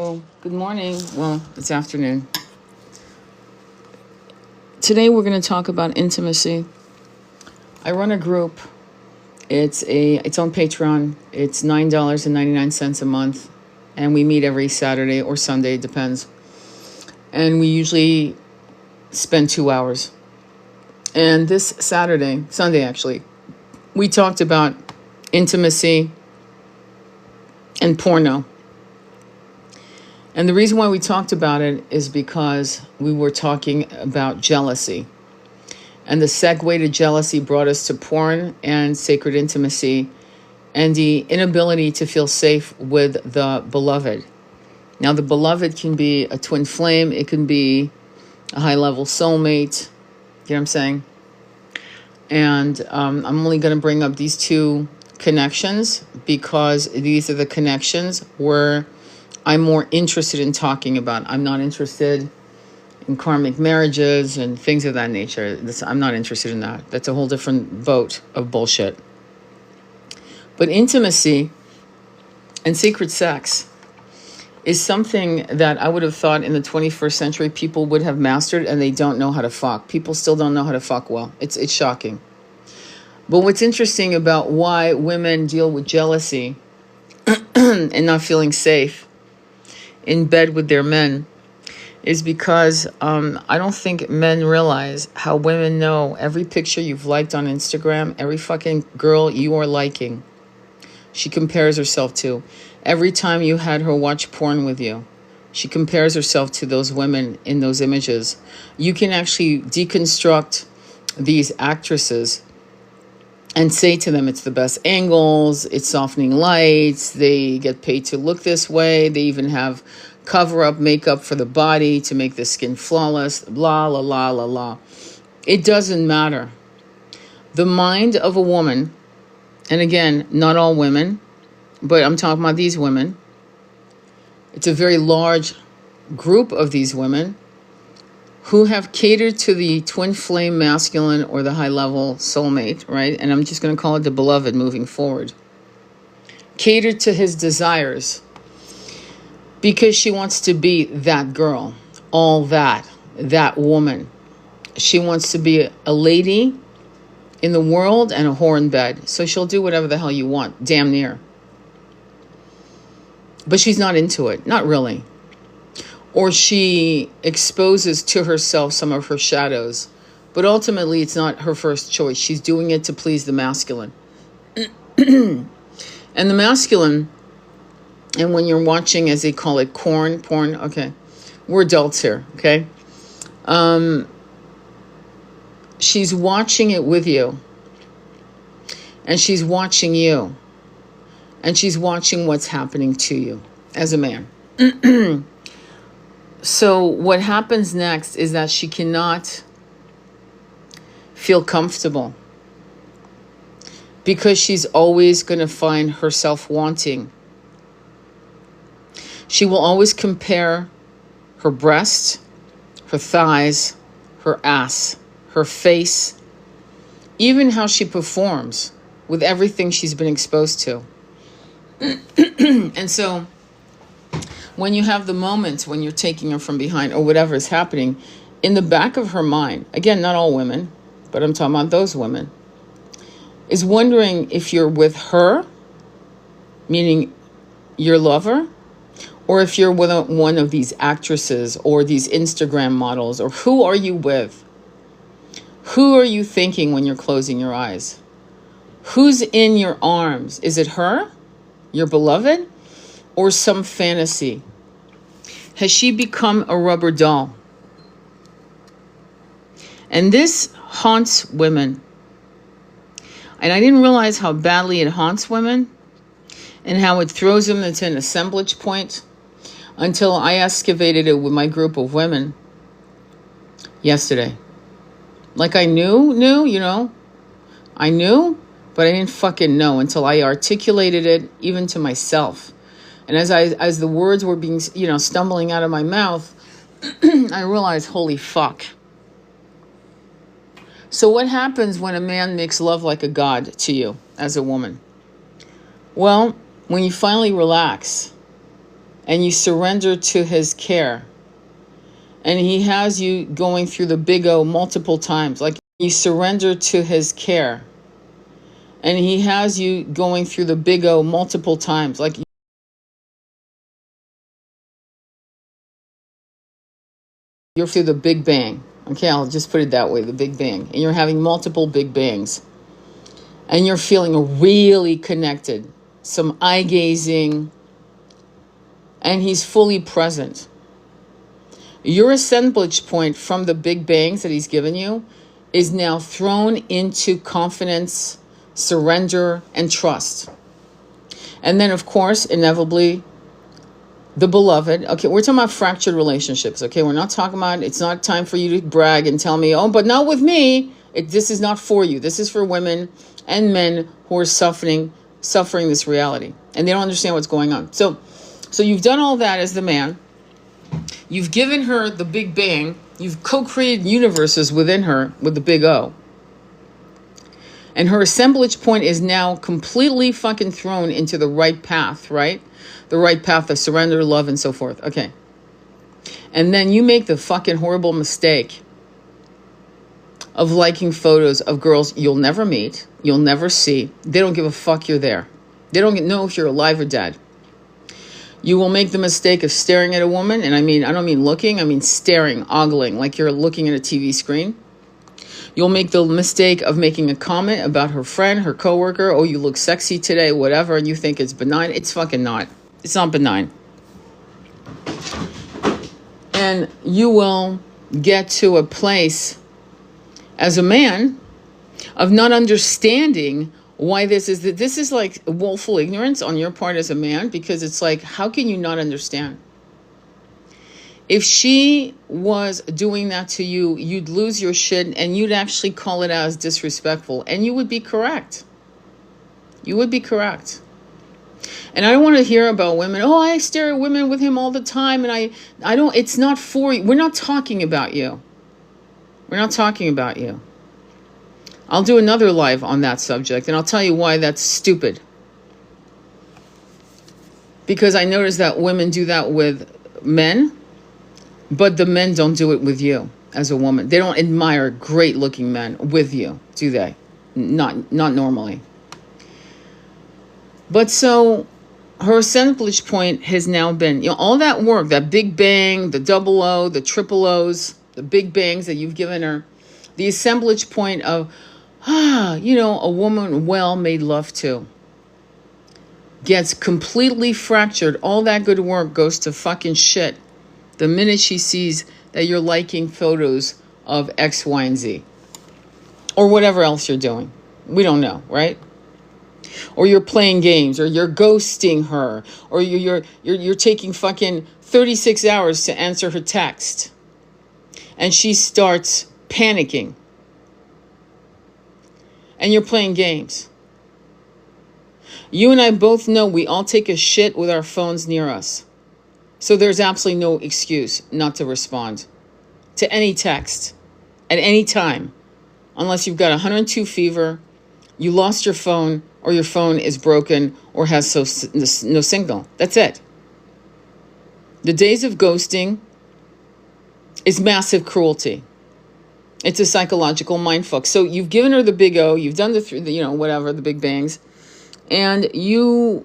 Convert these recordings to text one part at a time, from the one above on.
Hello, good morning. Well, it's afternoon. Today we're going to talk about intimacy. I run a group. It's on Patreon. It's $9.99 a month, and we meet every Saturday or Sunday, it depends. And we usually spend 2 hours. And this Sunday actually, we talked about intimacy and porno. And the reason why we talked about it is because we were talking about jealousy. And the segue to jealousy brought us to porn and sacred intimacy and the inability to feel safe with the beloved. Now, the beloved can be a twin flame. It can be a high-level soulmate. You know what I'm saying? And I'm only going to bring up these two connections because these are the connections where I'm more interested in talking about. I'm not interested in karmic marriages and things of that nature. I'm not interested in that. That's a whole different boat of bullshit. But intimacy and secret sex is something that I would have thought in the 21st century people would have mastered, and they don't know how to fuck. People still don't know how to fuck well. It's shocking. But what's interesting about why women deal with jealousy and not feeling safe in bed with their men is because I don't think men realize how women know every picture you've liked on Instagram, every fucking girl you are liking, she compares herself to. Every time you had her watch porn with you, she compares herself to those women in those images. You can actually deconstruct these actresses and say to them it's the best angles, it's softening lights, they get paid to look this way, they even have cover-up makeup for the body to make the skin flawless, blah, la, la, la, la. It doesn't matter. The mind of a woman, and again, not all women, but I'm talking about these women. It's a very large group of these women who have catered to the twin flame masculine or the high-level soulmate, right? And I'm just going to call it the beloved moving forward. Catered to his desires because she wants to be that girl, all that woman. She wants to be a lady in the world and a whore in bed. So she'll do whatever the hell you want, damn near. But she's not into it, not really. Or she exposes to herself some of her shadows. But ultimately, it's not her first choice. She's doing it to please the masculine. And the masculine, and when you're watching, as they call it, porn, okay. We're adults here, okay? She's watching it with you. And she's watching you. And she's watching what's happening to you as a man. So what happens next is that she cannot feel comfortable because she's always going to find herself wanting. She will always compare her breast, her thighs, her ass, her face, even how she performs with everything she's been exposed to. And so when you have the moments when you're taking her from behind or whatever is happening, in the back of her mind, again, not all women, but I'm talking about those women, is wondering if you're with her, meaning your lover, or if you're with one of these actresses or these Instagram models, or who are you with? Who are you thinking when you're closing your eyes? Who's in your arms? Is it her, your beloved, or some fantasy? Has she become a rubber doll? And this haunts women. And I didn't realize how badly it haunts women and how it throws them into an assemblage point until I excavated it with my group of women yesterday. Like I knew, I knew, but I didn't fucking know until I articulated it even to myself. And as the words were being, stumbling out of my mouth, I realized, holy fuck. So what happens when a man makes love like a god to you as a woman? Well, when you finally relax and you surrender to his care. And he has you going through the big O multiple times. Like you surrender to his care. And he has you going through the big O multiple times. Like you're through the Big Bang. Okay, I'll just put it that way, the Big Bang. And you're having multiple Big Bangs. And you're feeling really connected. Some eye gazing. And he's fully present. Your assemblage point from the Big Bangs that he's given you is now thrown into confidence, surrender, and trust. And then, of course, inevitably, the beloved. Okay, we're talking about fractured relationships. Okay, we're not talking about, it's not time for you to brag and tell me, oh, but not with me. This is not for you. This is for women and men who are suffering this reality. And they don't understand what's going on. So you've done all that as the man. You've given her the Big Bang. You've co-created universes within her with the big O. And her assemblage point is now completely fucking thrown into the right path, right? The right path of surrender, love, and so forth. Okay. And then you make the fucking horrible mistake of liking photos of girls you'll never meet, you'll never see. They don't give a fuck you're there. They don't know if you're alive or dead. You will make the mistake of staring at a woman, and I don't mean looking, I mean staring, ogling, like you're looking at a TV screen. You'll make the mistake of making a comment about her friend, her coworker, oh, you look sexy today, whatever, and you think it's benign. It's fucking not. It's not benign. And you will get to a place as a man of not understanding why this is like woeful ignorance on your part as a man, because it's like, how can you not understand? If she was doing that to you, you'd lose your shit and you'd actually call it out as disrespectful, and you would be correct. You would be correct. And I don't want to hear about women, oh, I stare at women with him all the time, and I don't, it's not for you. We're not talking about you. We're not talking about you. I'll do another live on that subject, and I'll tell you why that's stupid. Because I notice that women do that with men, but the men don't do it with you as a woman. They don't admire great-looking men with you, do they? Not normally. But so her assemblage point has now been, all that work, that Big Bang, the double O, the triple O's, the Big Bangs that you've given her, the assemblage point of, a woman well made love to gets completely fractured. All that good work goes to fucking shit the minute she sees that you're liking photos of X, Y, and Z. Or whatever else you're doing. We don't know, right? Or you're playing games, or you're ghosting her, or you're taking fucking 36 hours to answer her text. And she starts panicking. And you're playing games. You and I both know we all take a shit with our phones near us. So there's absolutely no excuse not to respond to any text at any time, unless you've got 102 fever, you lost your phone, or your phone is broken or has no signal. That's it. The days of ghosting is massive cruelty. It's a psychological mindfuck. So you've given her the big O, you've done the Big Bangs, and you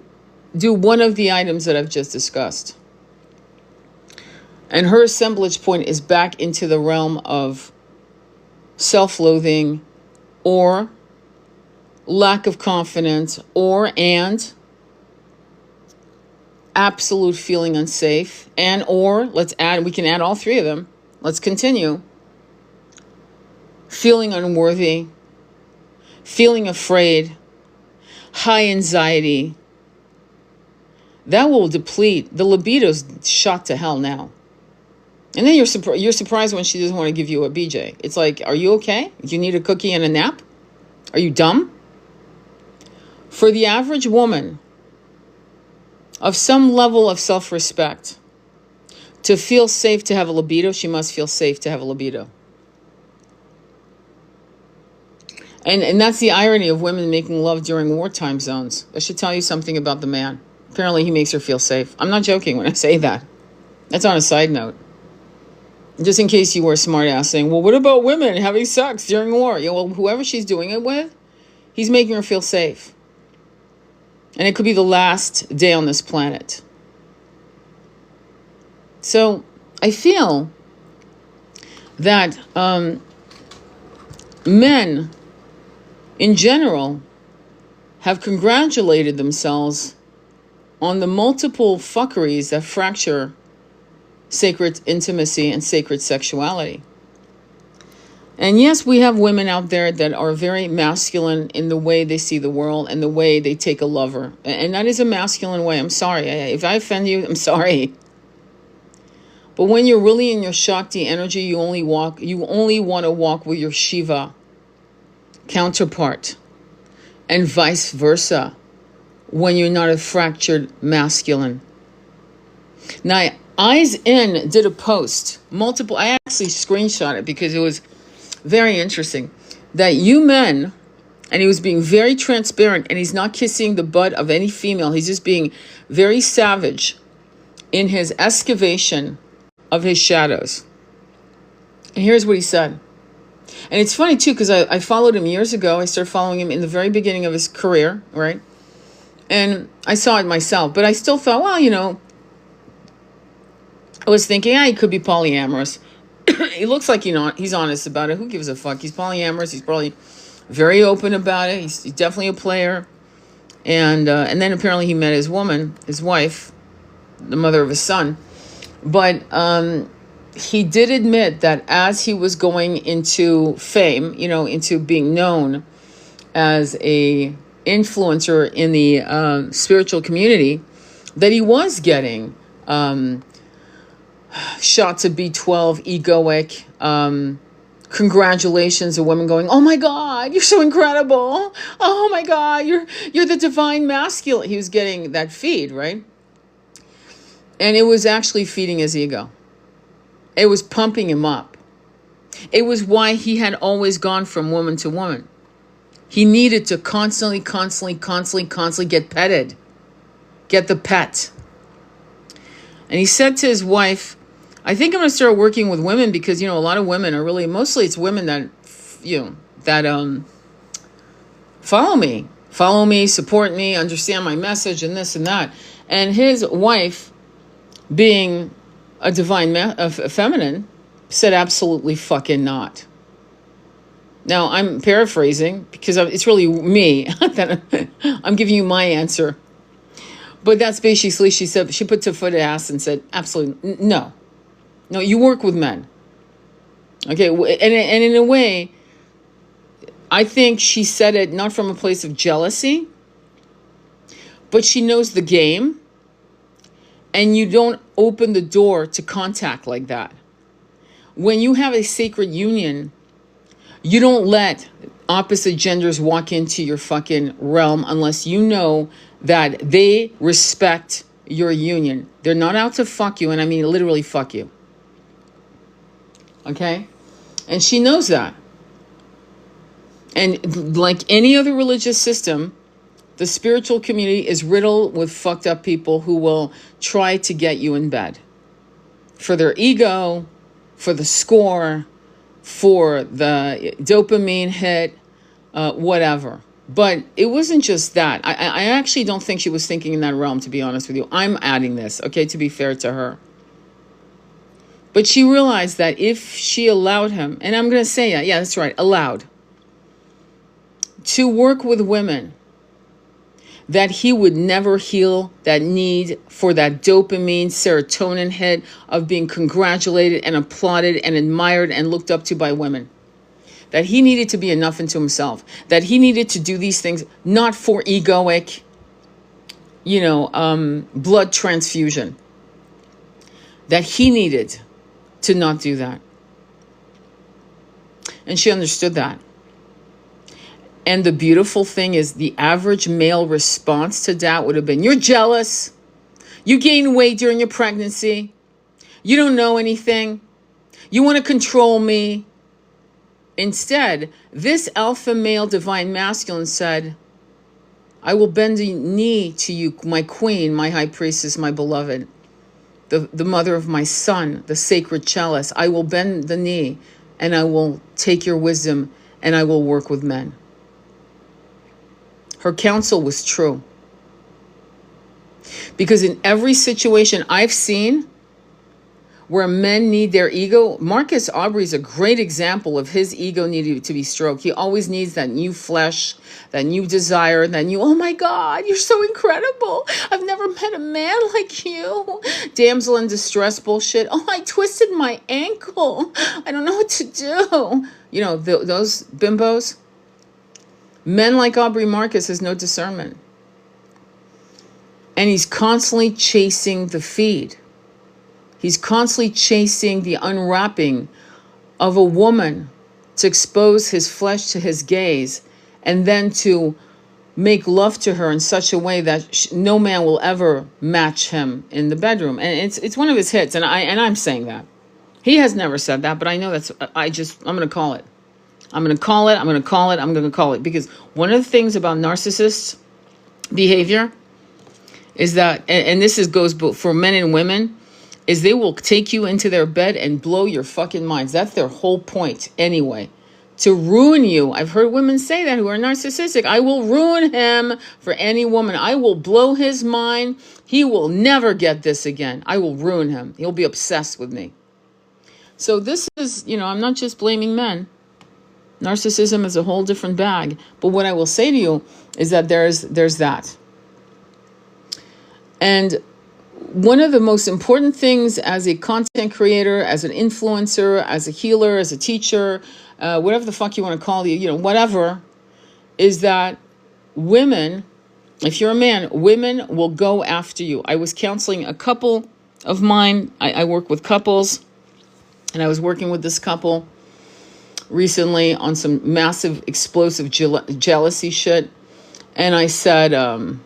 do one of the items that I've just discussed. And her assemblage point is back into the realm of self-loathing or lack of confidence and absolute feeling unsafe or we can add all three of them. Let's continue. Feeling unworthy, feeling afraid, high anxiety. That will deplete. The libido's shot to hell now. And then you're surprised when she doesn't want to give you a BJ. It's like, are you okay? Do you need a cookie and a nap? Are you dumb? For the average woman of some level of self-respect, to feel safe to have a libido, she must feel safe to have a libido. And that's the irony of women making love during wartime zones. That should tell you something about the man. Apparently he makes her feel safe. I'm not joking when I say that. That's on a side note. Just in case you were a smart ass saying, well, what about women having sex during war? Yeah, well, whoever she's doing it with, he's making her feel safe. And it could be the last day on this planet. So I feel that men in general have congratulated themselves on the multiple fuckeries that fracture sacred intimacy and sacred sexuality. And yes, we have women out there that are very masculine in the way they see the world and the way they take a lover. And that is a masculine way. I'm sorry. If I offend you, I'm sorry. But when you're really in your Shakti energy, you only want to walk with your Shiva counterpart. And vice versa when you're not a fractured masculine. Now, Eyes In did a post, I actually screenshot it because it was very interesting, that you men, and he was being very transparent, and he's not kissing the butt of any female, he's just being very savage in his excavation of his shadows. And here's what he said. And it's funny too, because I followed him years ago. I started following him in the very beginning of his career, right? And I saw it myself, but I still thought, well, I was thinking, he could be polyamorous. He looks like, he's honest about it. Who gives a fuck? He's polyamorous. He's probably very open about it. He's definitely a player. And then apparently he met his wife, the mother of his son. But he did admit that as he was going into fame, into being known as a influencer in the spiritual community, that he was getting shots of B12, egoic, congratulations of women going, oh my God, you're so incredible. Oh my God, you're the divine masculine. He was getting that feed, right? And it was actually feeding his ego. It was pumping him up. It was why he had always gone from woman to woman. He needed to constantly get petted. Get the pet. And he said to his wife, I think I'm going to start working with women because, a lot of women are really, mostly it's women that, follow me, support me, understand my message and this and that. And his wife, being a divine a feminine, said absolutely fucking not. Now, I'm paraphrasing because it's really me that I'm giving you my answer. But that's basically, she said, she put her foot ass and said, absolutely no. No, you work with men. Okay, and in a way, I think she said it not from a place of jealousy, but she knows the game, and you don't open the door to contact like that. When you have a sacred union, you don't let opposite genders walk into your fucking realm unless you know that they respect your union. They're not out to fuck you, and I mean literally fuck you. Okay? And she knows that. And like any other religious system, the spiritual community is riddled with fucked up people who will try to get you in bed. For their ego, for the score, for the dopamine hit, whatever. But it wasn't just that. I actually don't think she was thinking in that realm, to be honest with you. I'm adding this, okay, to be fair to her. But she realized that if she allowed him, and I'm going to say that, yeah, that's right, allowed, to work with women, that he would never heal that need for that dopamine, serotonin hit of being congratulated and applauded and admired and looked up to by women. That he needed to be enough into himself. That he needed to do these things not for egoic, blood transfusion. That he needed to not do that. And she understood that. And the beautiful thing is the average male response to that would have been, you're jealous. You gained weight during your pregnancy. You don't know anything. You want to control me. Instead, this alpha male divine masculine said, I will bend the knee to you, my queen, my high priestess, my beloved, the mother of my son, the sacred chalice. I will bend the knee and I will take your wisdom and I will work with men. Her counsel was true. Because in every situation I've seen where men need their ego, Marcus Aubrey is a great example of his ego needing to be stroked. He always needs that new flesh, that new desire, that new, oh my God, you're so incredible. I've never met a man like you. Damsel in distress bullshit. Oh, I twisted my ankle. I don't know what to do. You know, those bimbos. Men like Aubrey Marcus has no discernment. And he's constantly chasing the feed. He's constantly chasing the unwrapping of a woman to expose his flesh to his gaze and then to make love to her in such a way that no man will ever match him in the bedroom. And it's one of his hits, and I'm saying that. He has never said that, but I know I'm going to call it. I'm going to call it because one of the things about narcissist behavior is that, and this goes both for men and women, is they will take you into their bed and blow your fucking minds. That's their whole point anyway. To ruin you. I've heard women say that who are narcissistic. I will ruin him for any woman. I will blow his mind. He will never get this again. I will ruin him. He'll be obsessed with me. So this is, I'm not just blaming men. Narcissism is a whole different bag. But what I will say to you is that there's that. And one of the most important things as a content creator, as an influencer, as a healer, as a teacher, whatever the fuck you want to call you, whatever, is that women, if you're a man, women will go after you. I was counseling a couple of mine. I work with couples, and I was working with this couple recently on some massive, explosive jealousy shit. And I said, I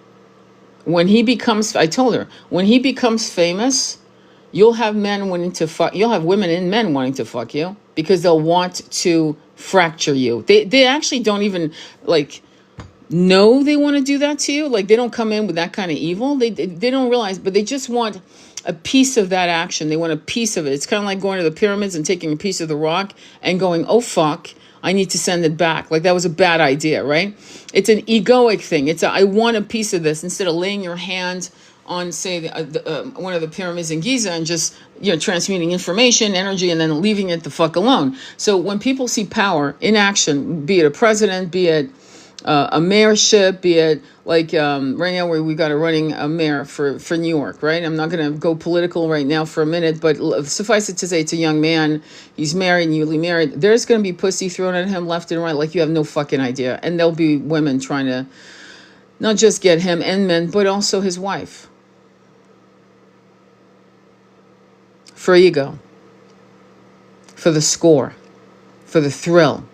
told her, when he becomes famous, you'll have you'll have women and men wanting to fuck you because they'll want to fracture you. They actually don't even know they want to do that to you. They don't come in with that kind of evil. They don't realize, but they just want a piece of that action. They want a piece of it. It's kind of like going to the pyramids and taking a piece of the rock and going, oh fuck, I need to send it back. That was a bad idea, right? It's an egoic thing. I want a piece of this instead of laying your hand on, say, one of the pyramids in Giza and just, transmuting information, energy, and then leaving it the fuck alone. So when people see power in action, be it a president, be it a mayorship, be it right now where we got a mayor for New York, right? I'm not going to go political right now for a minute, but suffice it to say, it's a young man. He's married, newly married. There's going to be pussy thrown at him left and right like you have no fucking idea. And there'll be women trying to not just get him and men, but also his wife. For ego. For the score. For the thrill.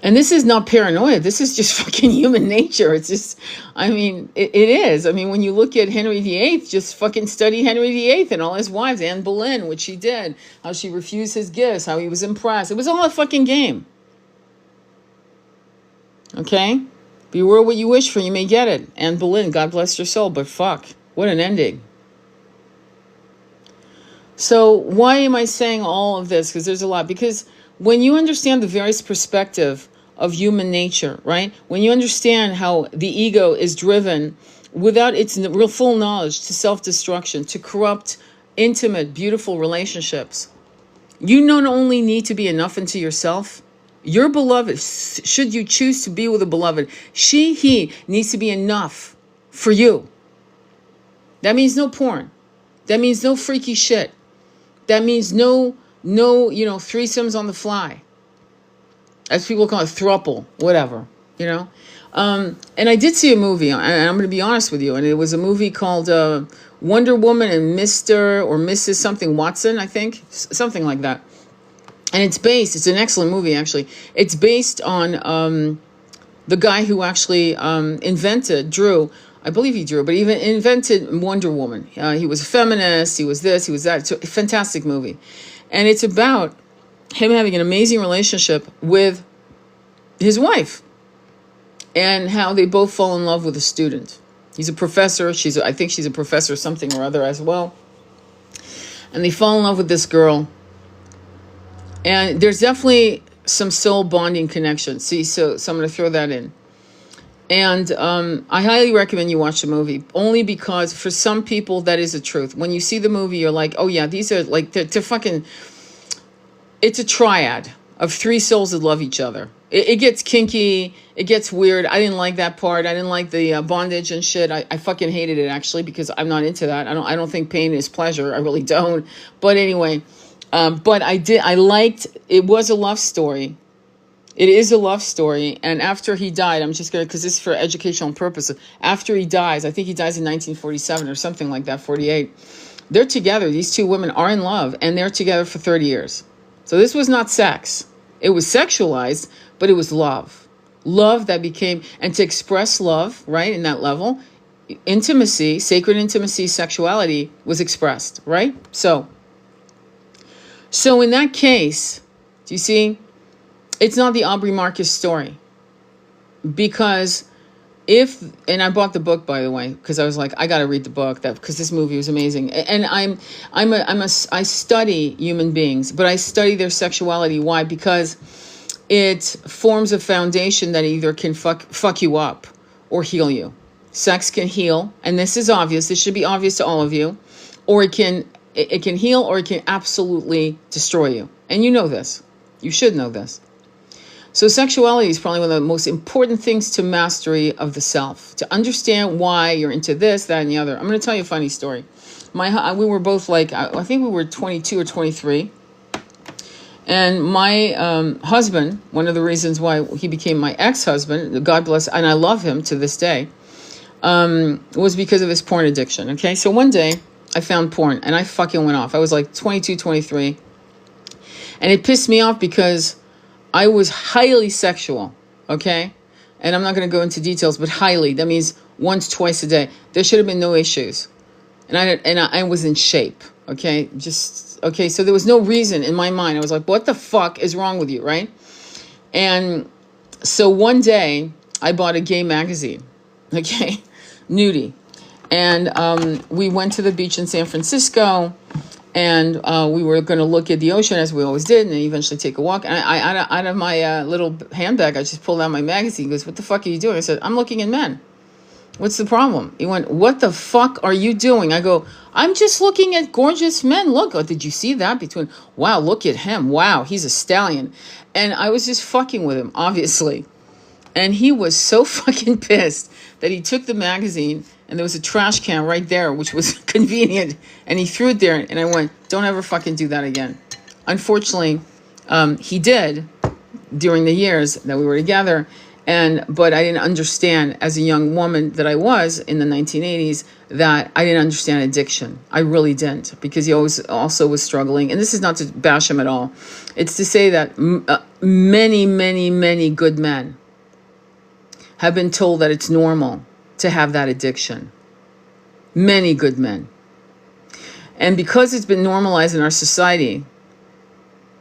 And this is not paranoia. This is just fucking human nature. It's just, it is. When you look at Henry VIII, just fucking study Henry VIII and all his wives, Anne Boleyn, which she did, how she refused his gifts, how he was impressed. It was all a fucking game. Okay? Beware what you wish for, you may get it. Anne Boleyn, God bless your soul, but fuck, what an ending. So why am I saying all of this? Because there's a lot. Because when you understand the various perspective of human nature, right? When you understand how the ego is driven without its real full knowledge to self-destruction, to corrupt, intimate, beautiful relationships, you not only need to be enough into yourself, your beloved, should you choose to be with a beloved, he needs to be enough for you. That means no porn. That means no freaky shit. That means no, threesomes on the fly. As people call it, throuple, whatever, And I did see a movie, and I'm going to be honest with you, and it was a movie called Wonder Woman and Mr. or Mrs. something Watson, I think, something like that. And it's an excellent movie, actually. It's based on the guy who actually drew, I believe he drew, but he even invented Wonder Woman. He was a feminist, he was this, he was that. It's a fantastic movie. And it's about him having an amazing relationship with his wife. and how they both fall in love with a student. He's a professor. I think she's a professor something or other as well. And they fall in love with this girl. And there's definitely some soul bonding connection. See, so I'm going to throw that in. And I highly recommend you watch the movie, only because for some people that is the truth. When you see the movie, you're like, oh yeah, these are like, they're fucking, it's a triad of three souls that love each other. It gets kinky, it gets weird. I didn't like that part. I didn't like the bondage and shit. I fucking hated it, actually, because I'm not into that. I don't think pain is pleasure. I really don't. But anyway, but I liked, it was a love story. It is a love story. And after he died, I'm just going to, because this is for educational purposes. After he dies, I think he dies in 1947 or something like that, 48. They're together. These two women are in love, and they're together for 30 years. So this was not sex. It was sexualized, but it was love. Love that became, and to express love, right, in that level, intimacy, sacred intimacy, sexuality was expressed, right? So in that case, do you see? It's not the Aubrey Marcus story, because and I bought the book, by the way, because I was like, I got to read the book, because this movie was amazing. And I study human beings, but I study their sexuality. Why? Because it forms a foundation that either can fuck you up or heal you. Sex can heal, and this is obvious. This should be obvious to all of you. Or it can heal, or it can absolutely destroy you. And you know this. You should know this. So sexuality is probably one of the most important things to mastery of the self. To understand why you're into this, that, and the other. I'm going to tell you a funny story. We were both like, I think we were 22 or 23. And my husband, one of the reasons why he became my ex-husband, God bless, and I love him to this day, was because of his porn addiction. Okay, so one day I found porn and I fucking went off. I was like 22, 23. And it pissed me off because I was highly sexual, okay? And I'm not going to go into details, but highly. That means once, twice a day. There should have been no issues. And I was in shape, okay? Okay, so there was no reason in my mind. I was like, what the fuck is wrong with you, right? And so one day, I bought a gay magazine, okay? Nudie. And we went to the beach in San Francisco. And we were going to look at the ocean, as we always did, and then eventually take a walk. And I out of my little handbag, I just pulled out my magazine. He goes, what the fuck are you doing? I said, I'm looking at men. What's the problem? He went, what the fuck are you doing? I go, I'm just looking at gorgeous men. Look, did you see that? Wow, look at him. Wow, he's a stallion. And I was just fucking with him, obviously. And he was so fucking pissed that he took the magazine, and there was a trash can right there, which was convenient, and he threw it there, and I went, don't ever fucking do that again. Unfortunately, he did during the years that we were together, but I didn't understand, as a young woman that I was in the 1980s, that I didn't understand addiction. I really didn't, because he also was struggling. And this is not to bash him at all. It's to say that many, many, many good men have been told that it's normal to have that addiction. Many good men. And because it's been normalized in our society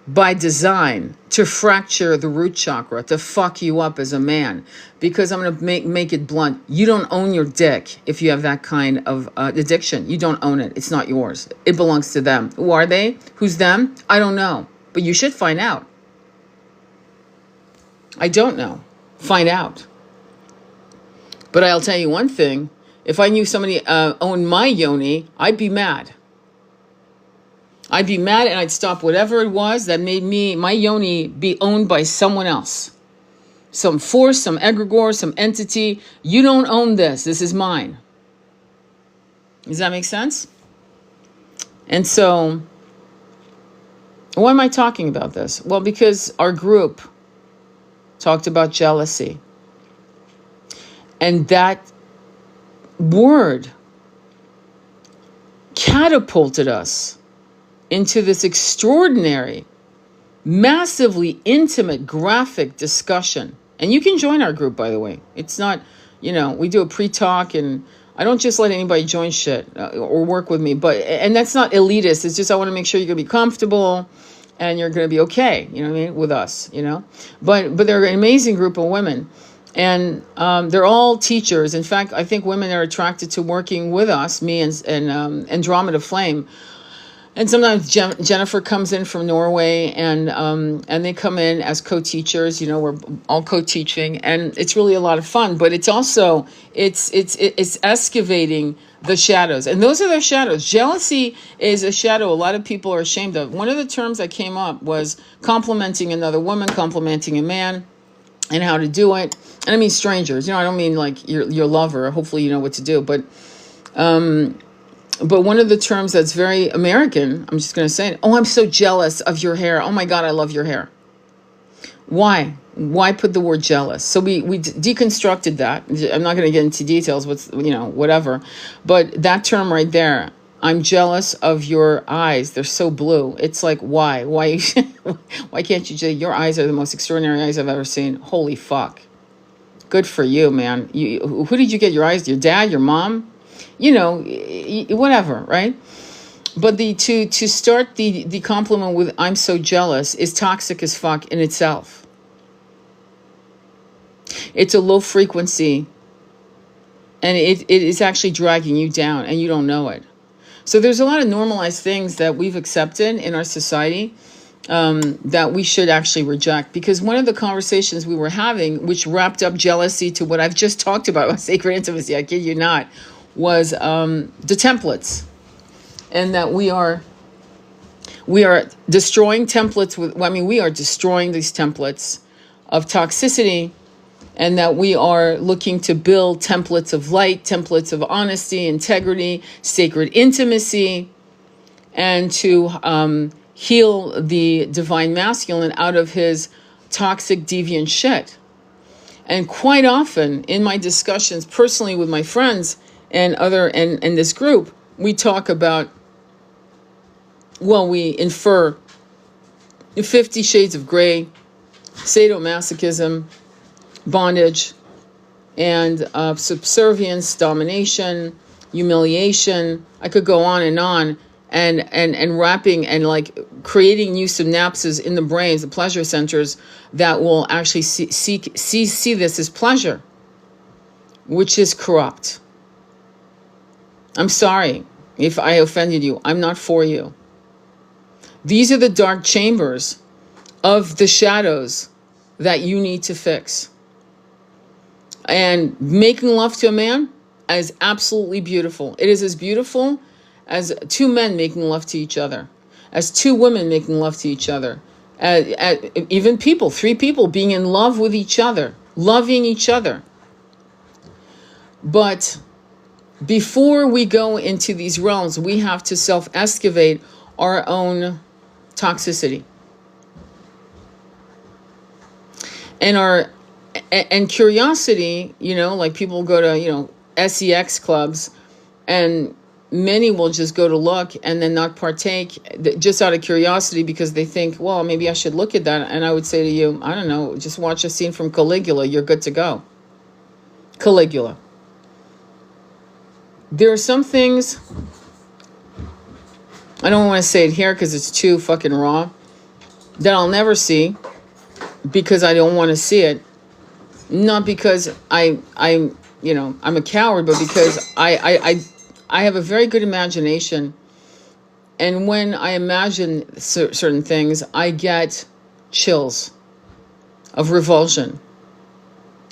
by design to fracture the root chakra, to fuck you up as a man, because I'm going to make it blunt, you don't own your dick if you have that kind of addiction. You don't own it. It's not yours. It belongs to them. Who are they? Who's them? I don't know. But you should find out. I don't know. Find out. But I'll tell you one thing. If I knew somebody owned my yoni, I'd be mad. I'd be mad, and I'd stop whatever it was that made my yoni be owned by someone else. Some force, some egregore, some entity. You don't own this. This is mine. Does that make sense? And so, why am I talking about this? Well, because our group talked about jealousy. And that word catapulted us into this extraordinary, massively intimate, graphic discussion. And you can join our group, by the way. It's not, we do a pre-talk, and I don't just let anybody join shit or work with me. And that's not elitist. It's just I want to make sure you're going to be comfortable and you're going to be okay, with us, But they're an amazing group of women. And they're all teachers. In fact, I think women are attracted to working with us, me and Andromeda Flame. And sometimes Jennifer comes in from Norway, and they come in as co-teachers. You know, we're all co-teaching, and it's really a lot of fun. But it's also it's excavating the shadows, and those are their shadows. Jealousy is a shadow a lot of people are ashamed of. One of the terms that came up was complimenting another woman, complimenting a man, and how to do it. And I mean strangers. You know, I don't mean like your lover. Hopefully, you know what to do, but. But one of the terms that's very American, I'm just going to say it. Oh, I'm so jealous of your hair. Oh my God, I love your hair. Why? Why put the word jealous? So we deconstructed that. I'm not going to get into details, whatever. But that term right there, I'm jealous of your eyes. They're so blue. It's like, why? Why can't you your eyes are the most extraordinary eyes I've ever seen. Holy fuck. Good for you, man. Who did you get your eyes? Your dad, your mom? You know, whatever, right? But to start the compliment with "I'm so jealous" is toxic as fuck in itself. It's a low frequency, and it is actually dragging you down, and you don't know it. So there's a lot of normalized things that we've accepted in our society that we should actually reject. Because one of the conversations we were having, which wrapped up jealousy to what I've just talked about sacred intimacy, I kid you not, was the templates, and that we are destroying templates we are destroying these templates of toxicity, and that we are looking to build templates of light, templates of honesty, integrity, sacred intimacy, and to heal the divine masculine out of his toxic deviant shit. And quite often in my discussions personally with my friends and this group, we talk about, we infer 50 shades of gray, sadomasochism, bondage, and subservience, domination, humiliation. I could go on, and wrapping and like creating new synapses in the brains, the pleasure centers, that will actually see this as pleasure, which is corrupt. I'm sorry if I offended you. I'm not for you. These are the dark chambers of the shadows that you need to fix. And making love to a man is absolutely beautiful. It is as beautiful as two men making love to each other, as two women making love to each other, even three people being in love with each other, loving each other. But before we go into these realms, we have to self-excavate our own toxicity. And curiosity, like people go to, sex clubs, and many will just go to look and then not partake just out of curiosity, because they think, well, maybe I should look at that. And I would say to you, I don't know, just watch a scene from Caligula. You're good to go. Caligula. There are some things, I don't want to say it here because it's too fucking raw, that I'll never see because I don't want to see it. Not because I'm a coward, but because I have a very good imagination. And when I imagine certain things, I get chills of revulsion,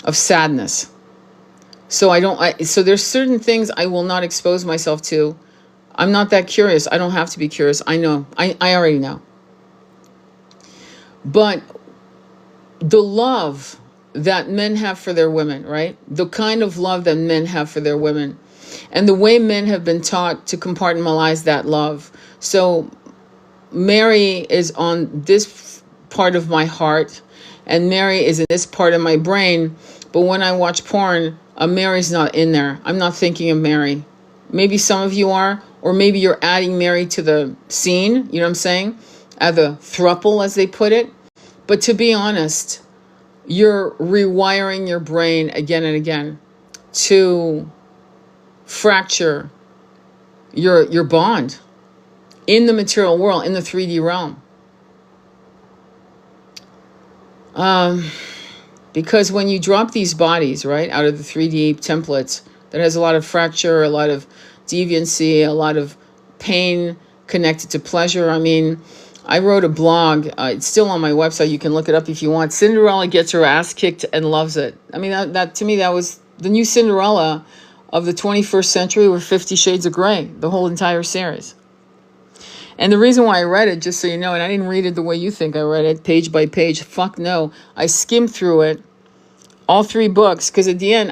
of sadness. So so there's certain things I will not expose myself to. I'm not that curious. I don't have to be curious. I know. I already know. But the love that men have for their women, right? The kind of love that men have for their women, and the way men have been taught to compartmentalize that love. So Mary is on this part of my heart, and Mary is in this part of my brain. But when I watch porn, Mary's not in there. I'm not thinking of Mary. Maybe some of you are, or maybe you're adding Mary to the scene, you know what I'm saying? The throuple, as they put it. But to be honest, you're rewiring your brain again and again to fracture your bond in the material world, in the 3D realm. Because when you drop these bodies, right, out of the 3D templates that has a lot of fracture, a lot of deviancy, a lot of pain connected to pleasure. I mean, I wrote a blog. It's still on my website. You can look it up if you want. Cinderella gets her ass kicked and loves it. I mean, that to me, that was the new Cinderella of the 21st century with 50 Shades of Grey, the whole entire series. And the reason why I read it, just so you know, and I didn't read it the way you think I read it, page by page. Fuck no. I skimmed through it, all 3 books, because at the end,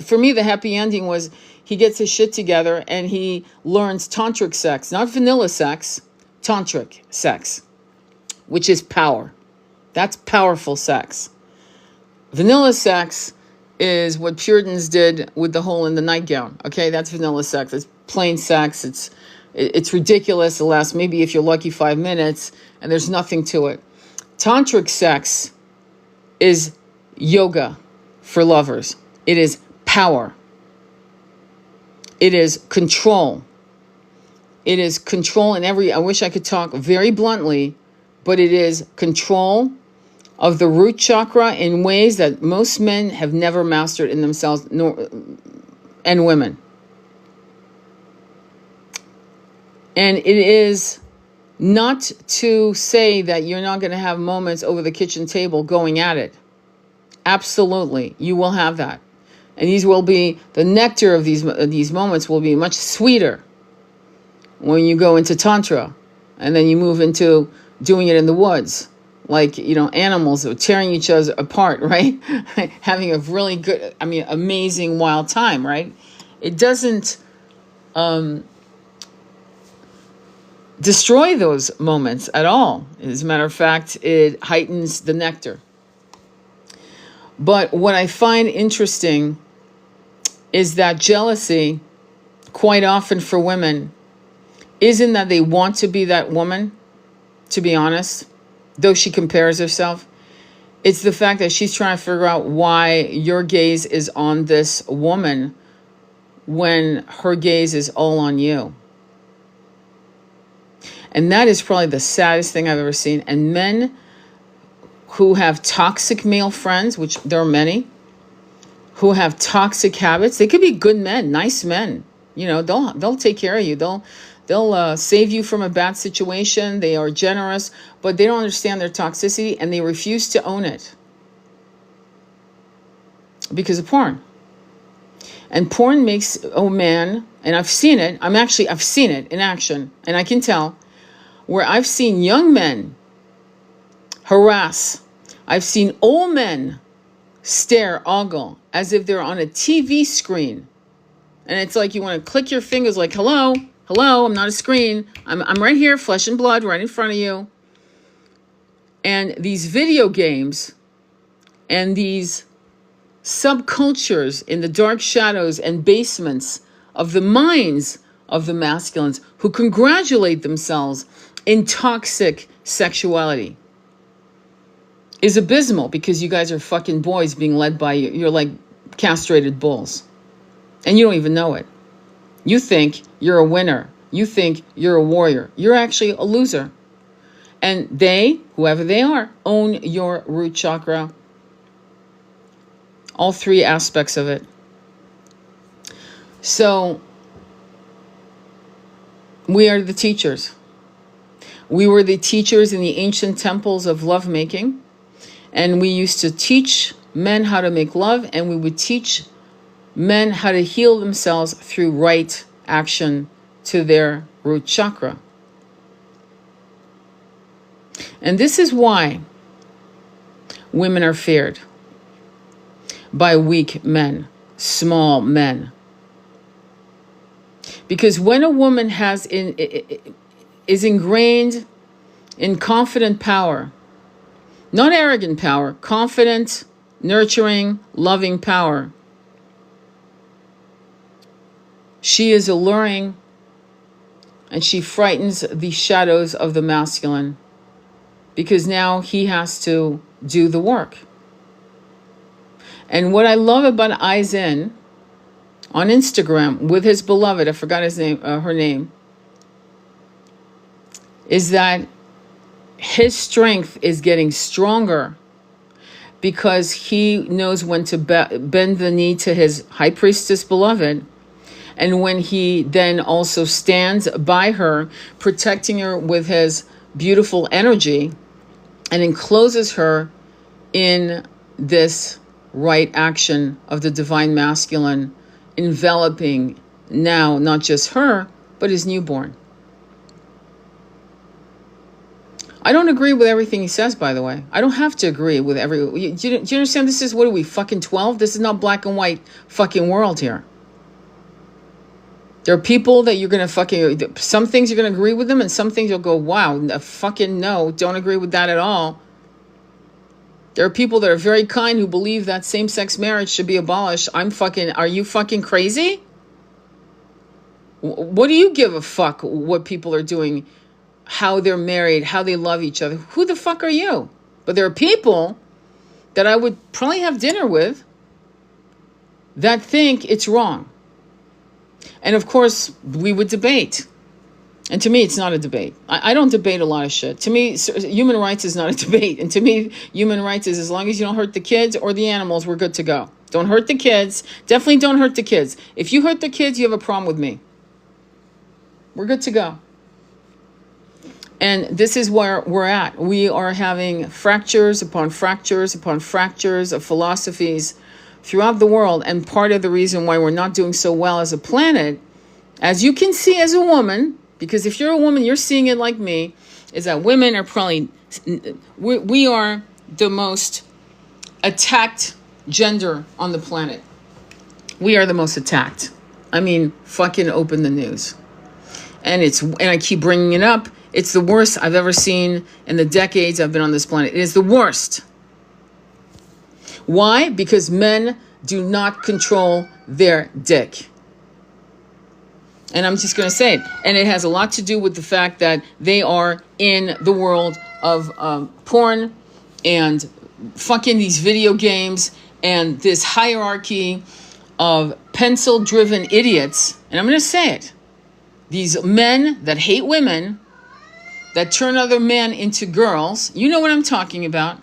for me, the happy ending was he gets his shit together and he learns tantric sex, not vanilla sex, tantric sex, which is power. That's powerful sex. Vanilla sex is what Puritans did with the hole in the nightgown. Okay, that's vanilla sex. It's plain sex. It's ridiculous. It lasts maybe, if you're lucky, 5 minutes, and there's nothing to it. Tantric sex is yoga for lovers. It is power. It is control. It is control in every, I wish I could talk very bluntly, but it is control of the root chakra in ways that most men have never mastered in themselves, and women. And it is not to say that you're not going to have moments over the kitchen table going at it. Absolutely, you will have that. And these will be, the nectar of these moments will be much sweeter when you go into Tantra. And then you move into doing it in the woods. Like, animals are tearing each other apart, right? Having a really good, amazing wild time, right? It doesn't destroy those moments at all. As a matter of fact, it heightens the nectar. But what I find interesting is that jealousy, quite often for women, isn't that they want to be that woman, to be honest, though she compares herself. It's the fact that she's trying to figure out why your gaze is on this woman when her gaze is all on you. And that is probably the saddest thing I've ever seen. And men who have toxic male friends, which there are many, who have toxic habits, they could be good men, nice men. They'll take care of you. They'll save you from a bad situation. They are generous, but they don't understand their toxicity and they refuse to own it because of porn. And porn makes a man, and I've seen it. I've seen it in action, and I can tell where I've seen young men harass. I've seen old men stare, ogle, as if they're on a TV screen. And it's like you want to click your fingers like, hello, I'm not a screen. I'm right here, flesh and blood, right in front of you. And these video games and these subcultures in the dark shadows and basements of the minds of the masculines who congratulate themselves in toxic sexuality is abysmal, because you guys are fucking boys being led by you. You're like castrated bulls. And you don't even know it. You think you're a winner. You think you're a warrior. You're actually a loser. And they, whoever they are, own your root chakra. All 3 aspects of it. So, we are the teachers. We were the teachers in the ancient temples of lovemaking. And we used to teach men how to make love, and we would teach men how to heal themselves through right action to their root chakra. And this is why women are feared by weak men, small men. Because when a woman is ingrained in confident power, not arrogant power, confident, nurturing, loving power, she is alluring and she frightens the shadows of the masculine, because now he has to do the work. And what I love about Eyes In on Instagram with his beloved, I forgot his name, her name, is that his strength is getting stronger because he knows when to bend the knee to his high priestess beloved, and when he then also stands by her, protecting her with his beautiful energy, and encloses her in this right action of the divine masculine, enveloping now not just her, but his newborn. I don't agree with everything he says, by the way. I don't have to agree with do you understand? This is, what are we, fucking 12? This is not black and white fucking world here. There are people that you're going to fucking, some things you're going to agree with them, and some things you'll go, wow, fucking no, don't agree with that at all. There are people that are very kind who believe that same-sex marriage should be abolished. Are you fucking crazy? What do you give a fuck what people are doing, how they're married, how they love each other? Who the fuck are you? But there are people that I would probably have dinner with that think it's wrong. And of course, we would debate. And to me, it's not a debate. I don't debate a lot of shit. To me, human rights is not a debate. And to me, human rights is, as long as you don't hurt the kids or the animals, we're good to go. Don't hurt the kids. Definitely don't hurt the kids. If you hurt the kids, you have a problem with me. We're good to go. And this is where we're at. We are having fractures upon fractures upon fractures of philosophies throughout the world. And part of the reason why we're not doing so well as a planet, as you can see as a woman, because if you're a woman, you're seeing it like me, is that women are probably, we are the most attacked gender on the planet. We are the most attacked. I mean, fucking open the news. And I keep bringing it up. It's the worst I've ever seen in the decades I've been on this planet. It is the worst. Why? Because men do not control their dick. And I'm just going to say it. And it has a lot to do with the fact that they are in the world of porn and fucking these video games and this hierarchy of pencil-driven idiots. And I'm going to say it. These men that hate women, that turn other men into girls. You know what I'm talking about.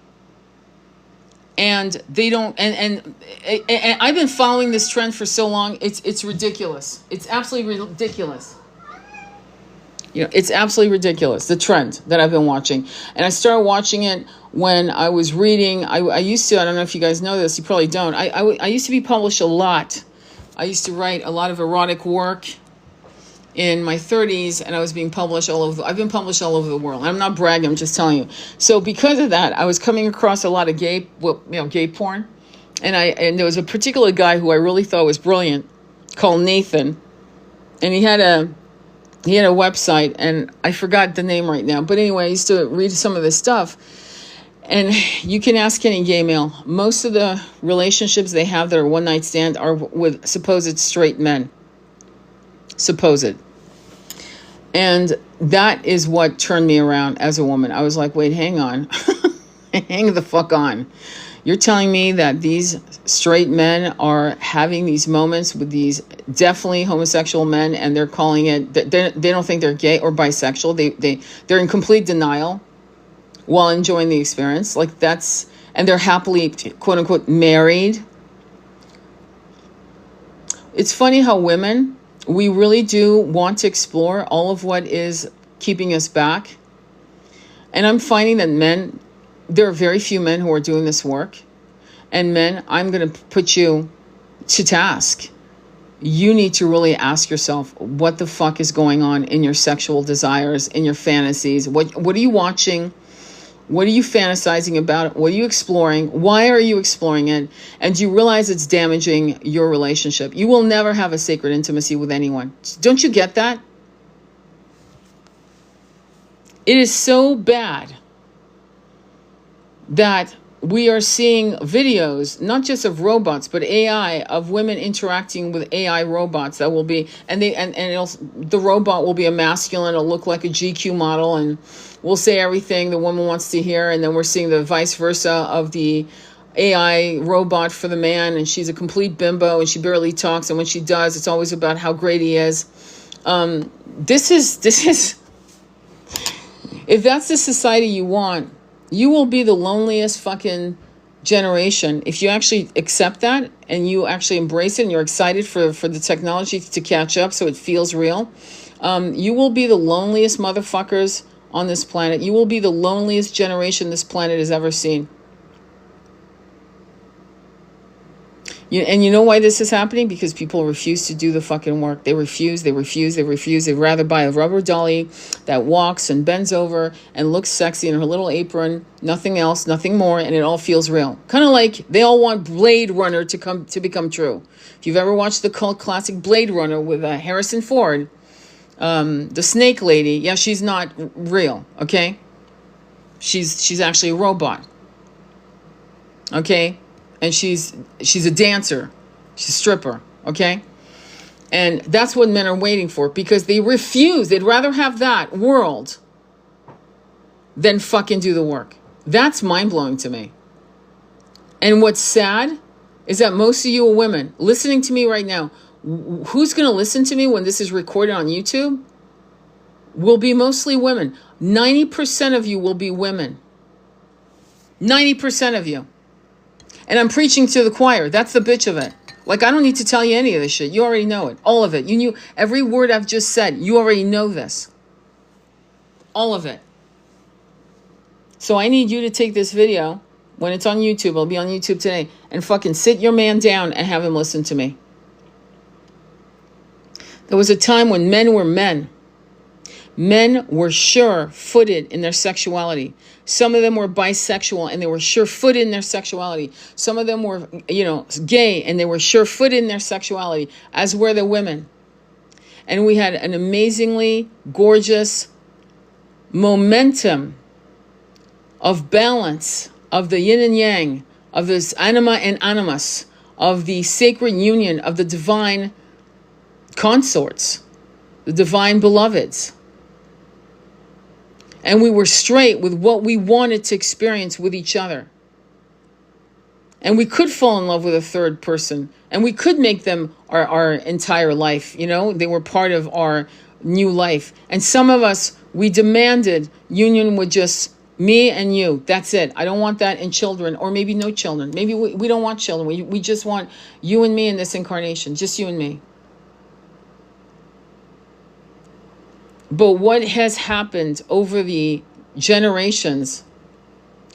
And they don't, and I've been following this trend for so long, it's ridiculous. It's absolutely ridiculous. It's absolutely ridiculous, the trend that I've been watching. And I started watching it when I was reading. I used to, I don't know if you guys know this, you probably don't. I used to be published a lot. I used to write a lot of erotic work in my 30s, and I was being published I've been published all over the world. I'm not bragging, I'm just telling you. So because of that, I was coming across a lot of gay porn. And there was a particular guy who I really thought was brilliant called Nathan. And he had a website, and I forgot the name right now. But anyway, I used to read some of this stuff. And you can ask any gay male. Most of the relationships they have that are one night stand are with supposed straight men. Supposed. And that is what turned me around as a woman. I was like, wait, hang on. Hang the fuck on. You're telling me that these straight men are having these moments with these definitely homosexual men, and they're calling it, they don't think they're gay or bisexual. They're in complete denial while enjoying the experience. Like and they're happily, quote unquote, married. It's funny how women, we really do want to explore all of what is keeping us back. And I'm finding that men, there are very few men who are doing this work. And men, I'm going to put you to task. You need to really ask yourself, what the fuck is going on in your sexual desires, in your fantasies? What are you watching? What are you fantasizing about? What are you exploring? Why are you exploring it? And do you realize it's damaging your relationship? You will never have a sacred intimacy with anyone. Don't you get that? It is so bad that we are seeing videos, not just of robots, but AI, of women interacting with AI robots that will be, the robot will be a masculine, it'll look like a GQ model, and we'll say everything the woman wants to hear. And then we're seeing the vice versa of the AI robot for the man, and she's a complete bimbo and she barely talks. And when she does, it's always about how great he is. This is, if that's the society you want, you will be the loneliest fucking generation, if you actually accept that and you actually embrace it and you're excited for the technology to catch up so it feels real, you will be the loneliest motherfuckers on this planet. You will be the loneliest generation this planet has ever seen. And you know why this is happening? Because people refuse to do the fucking work. They refuse. They'd rather buy a rubber dolly that walks and bends over and looks sexy in her little apron, nothing else, nothing more, and it all feels real. Kind of like they all want Blade Runner to become true. If you've ever watched the cult classic Blade Runner with Harrison Ford, the snake lady, yeah, she's not real, okay? She's actually a robot, okay? And she's a dancer. She's a stripper, okay? And that's what men are waiting for, because they refuse. They'd rather have that world than fucking do the work. That's mind-blowing to me. And what's sad is that most of you are women listening to me right now. Who's going to listen to me when this is recorded on YouTube? Will be mostly women. 90% of you will be women. 90% of you. And I'm preaching to the choir. That's the bitch of it. Like, I don't need to tell you any of this shit. You already know it. All of it. You knew every word I've just said. You already know this. All of it. So I need you to take this video when it's on YouTube. It'll be on YouTube today. And fucking sit your man down and have him listen to me. There was a time when men were men. Men were sure-footed in their sexuality. Some of them were bisexual and they were sure-footed in their sexuality. Some of them were, gay and they were sure-footed in their sexuality, as were the women. And we had an amazingly gorgeous momentum of balance, of the yin and yang, of this anima and animus, of the sacred union of the divine consorts, the divine beloveds. And we were straight with what we wanted to experience with each other. And we could fall in love with a third person. And we could make them our entire life. They were part of our new life. And some of us, we demanded union with just me and you. That's it. I don't want that in children, or maybe no children. Maybe we don't want children. We just want you and me in this incarnation. Just you and me. But what has happened over the generations,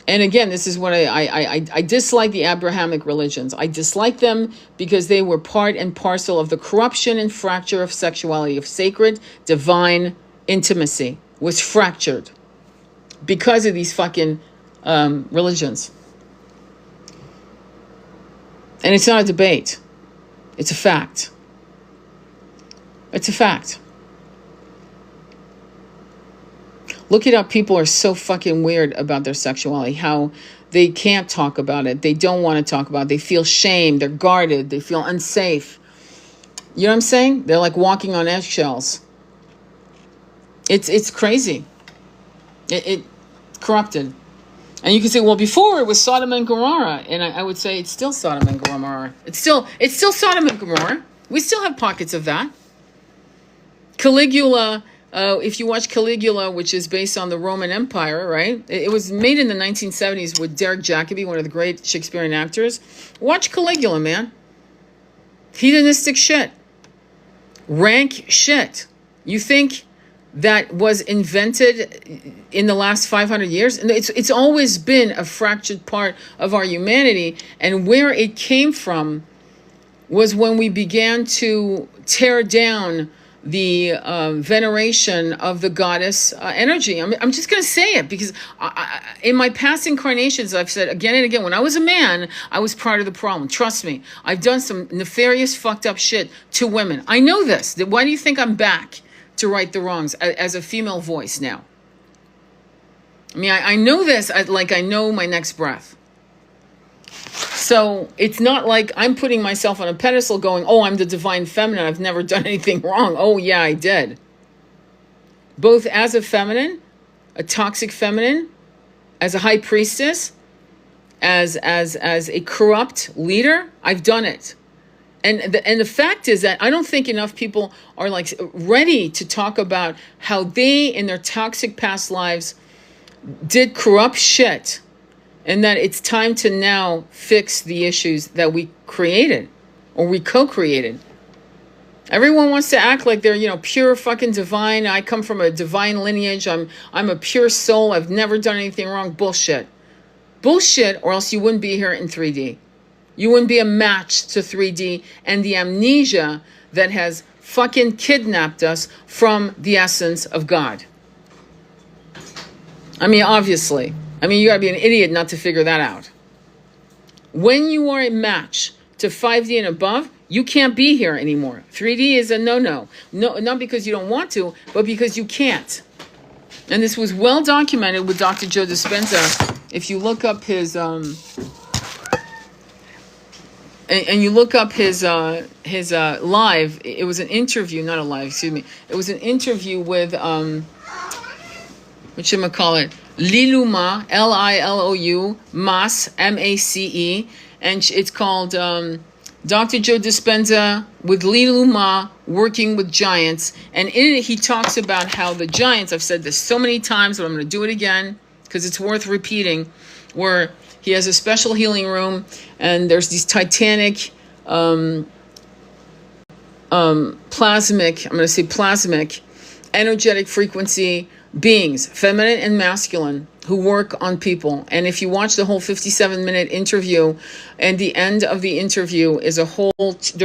and again, this is what I dislike the Abrahamic religions. I dislike them because they were part and parcel of the corruption and fracture of sexuality, of sacred, divine intimacy was fractured because of these fucking religions. And it's not a debate. It's a fact. It's a fact. Look it up. People are so fucking weird about their sexuality, how they can't talk about it. They don't want to talk about it. They feel shame. They're guarded. They feel unsafe. You know what I'm saying? They're like walking on eggshells. It's crazy. It corrupted. And you can say, well, before it was Sodom and Gomorrah. And I would say it's still Sodom and Gomorrah. It's still Sodom and Gomorrah. We still have pockets of that. Caligula... if you watch Caligula, which is based on the Roman Empire, right? It was made in the 1970s with Derek Jacobi, one of the great Shakespearean actors. Watch Caligula, man. Hedonistic shit. Rank shit. You think that was invented in the last 500 years? And it's always been a fractured part of our humanity. And where it came from was when we began to tear down the veneration of the goddess energy. I'm just going to say it because in my past incarnations, I've said again and again, when I was a man, I was part of the problem. Trust me, I've done some nefarious, fucked up shit to women. I know this. Why do you think I'm back to right the wrongs as a female voice now? I mean, I know this like I know my next breath. So it's not like I'm putting myself on a pedestal going, oh, I'm the divine feminine. I've never done anything wrong. Oh, yeah, I did. Both as a feminine, a toxic feminine, as a high priestess, as a corrupt leader, I've done it. And the fact is that I don't think enough people are like ready to talk about how they in their toxic past lives did corrupt shit And that it's time to now fix the issues that we created or we co-created. Everyone wants to act like they're, pure fucking divine. I come from a divine lineage. I'm a pure soul. I've never done anything wrong. Bullshit. Bullshit, or else you wouldn't be here in 3D. You wouldn't be a match to 3D and the amnesia that has fucking kidnapped us from the essence of God. I mean, obviously. I mean, you gotta be an idiot not to figure that out. When you are a match to 5D and above, you can't be here anymore. 3D is a no-no. No, not because you don't want to, but because you can't. And this was well documented with Dr. Joe Dispenza. If you look up his and you look up his live, it was an interview, not a live, excuse me. It was an interview with whatchamacallit, Lilou, Lilou, Mace, M-A-C-E, and it's called Dr. Joe Dispenza with Lilou working with giants. And in it, he talks about how the giants, I've said this so many times, but I'm going to do it again because it's worth repeating, where he has a special healing room and there's these titanic plasmic, energetic frequency beings, feminine and masculine, who work on people. And if you watch the whole 57-minute interview, and the end of the interview is there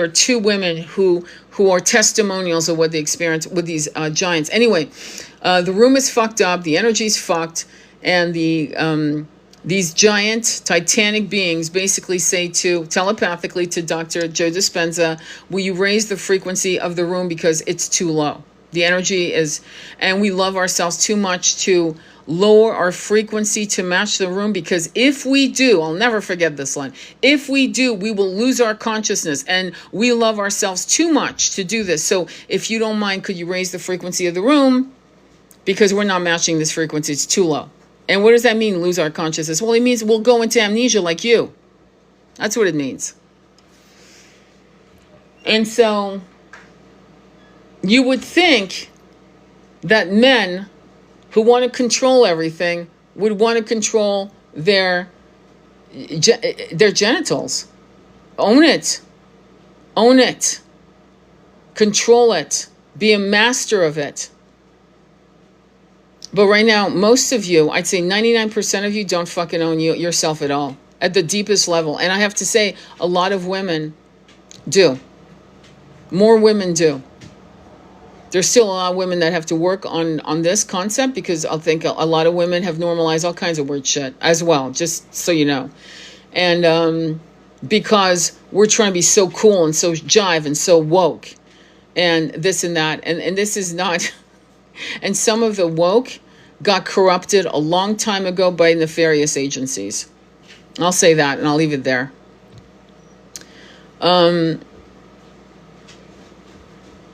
are two women who are testimonials of what they experienced with these giants. Anyway, the room is fucked up, the energy's fucked, and these giant titanic beings basically say telepathically to Dr. Joe Dispenza, will you raise the frequency of the room because it's too low? The energy is, and we love ourselves too much to lower our frequency to match the room, because if we do, I'll never forget this line, if we do, we will lose our consciousness, and we love ourselves too much to do this. So if you don't mind, could you raise the frequency of the room? Because we're not matching this frequency, it's too low. And what does that mean, lose our consciousness? Well, it means we'll go into amnesia like you. That's what it means. And so you would think that men who want to control everything would want to control their genitals. Own it. Own it. Control it. Be a master of it. But right now, most of you, I'd say 99% of you don't fucking own yourself at all, at the deepest level. And I have to say, a lot of women do. More women do. There's still a lot of women that have to work on this concept, because I think a lot of women have normalized all kinds of weird shit as well, just so you know. And because we're trying to be so cool and so jive and so woke and this and that. And this is not... And some of the woke got corrupted a long time ago by nefarious agencies. I'll say that, and I'll leave it there. I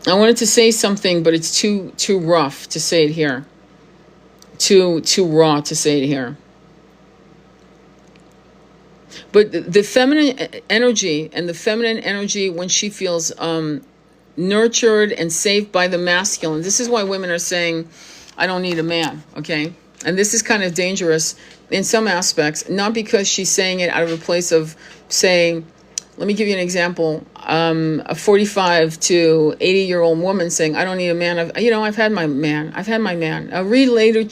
wanted to say something, but it's too rough to say it here. Too raw to say it here. But the feminine energy, when she feels nurtured and saved by the masculine. This is why women are saying, I don't need a man, okay? And this is kind of dangerous in some aspects, not because she's saying it out of a place of saying, let me give you an example. A 45 to 80-year-old woman saying, I don't need a man. I've had my man. I've had my man. Read Lady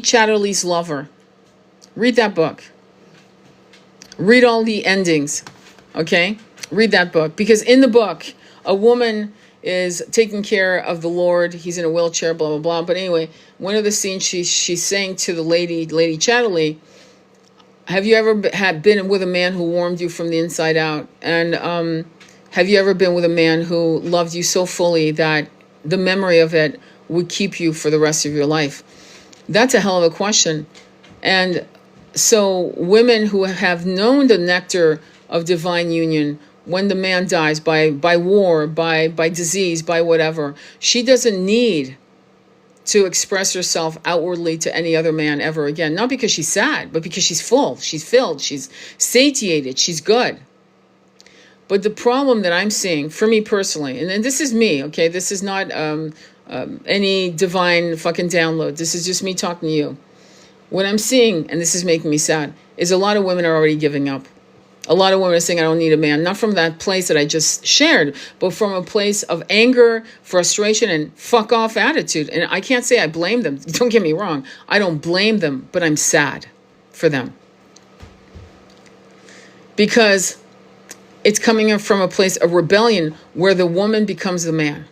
Chatterley's Lover. Read that book. Read all the endings, okay? Read that book, because in the book, a woman is taking care of the Lord. He's in a wheelchair, blah, blah, blah. But anyway, one of the scenes she's saying to the Lady Chatterley, have you ever been with a man who warmed you from the inside out? And have you ever been with a man who loved you so fully that the memory of it would keep you for the rest of your life? That's a hell of a question. And so women who have known the nectar of divine union, when the man dies by war, by disease, by whatever, she doesn't need to express herself outwardly to any other man ever again. Not because she's sad, but because she's full, she's filled, she's satiated, she's good. But the problem that I'm seeing, for me personally, and this is me, okay? This is not any divine fucking download. This is just me talking to you. What I'm seeing, and this is making me sad, is a lot of women are already giving up. A lot of women are saying, I don't need a man. Not from that place that I just shared, but from a place of anger, frustration, and fuck off attitude. And I can't say I blame them. Don't get me wrong. I don't blame them, but I'm sad for them. Because it's coming from a place of rebellion where the woman becomes the man.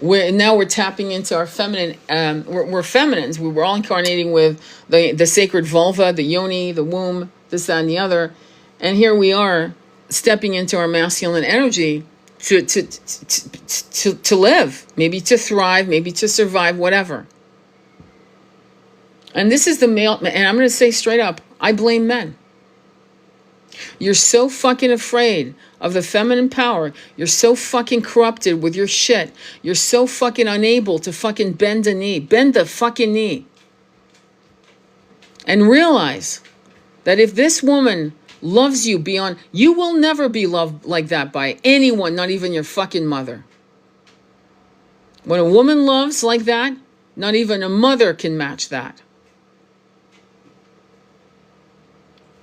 Now we're tapping into our feminine. We're feminines. We were all incarnating with the sacred vulva, the yoni, the womb, this, that, and the other. And here we are stepping into our masculine energy to live, maybe to thrive, maybe to survive, whatever. And this is the male, and I'm going to say straight up, I blame men. You're so fucking afraid of the feminine power. You're so fucking corrupted with your shit. You're so fucking unable to fucking bend a knee. Bend the fucking knee. And realize that if this woman loves you beyond, you will never be loved like that by anyone, not even your fucking mother. When a woman loves like that, not even a mother can match that.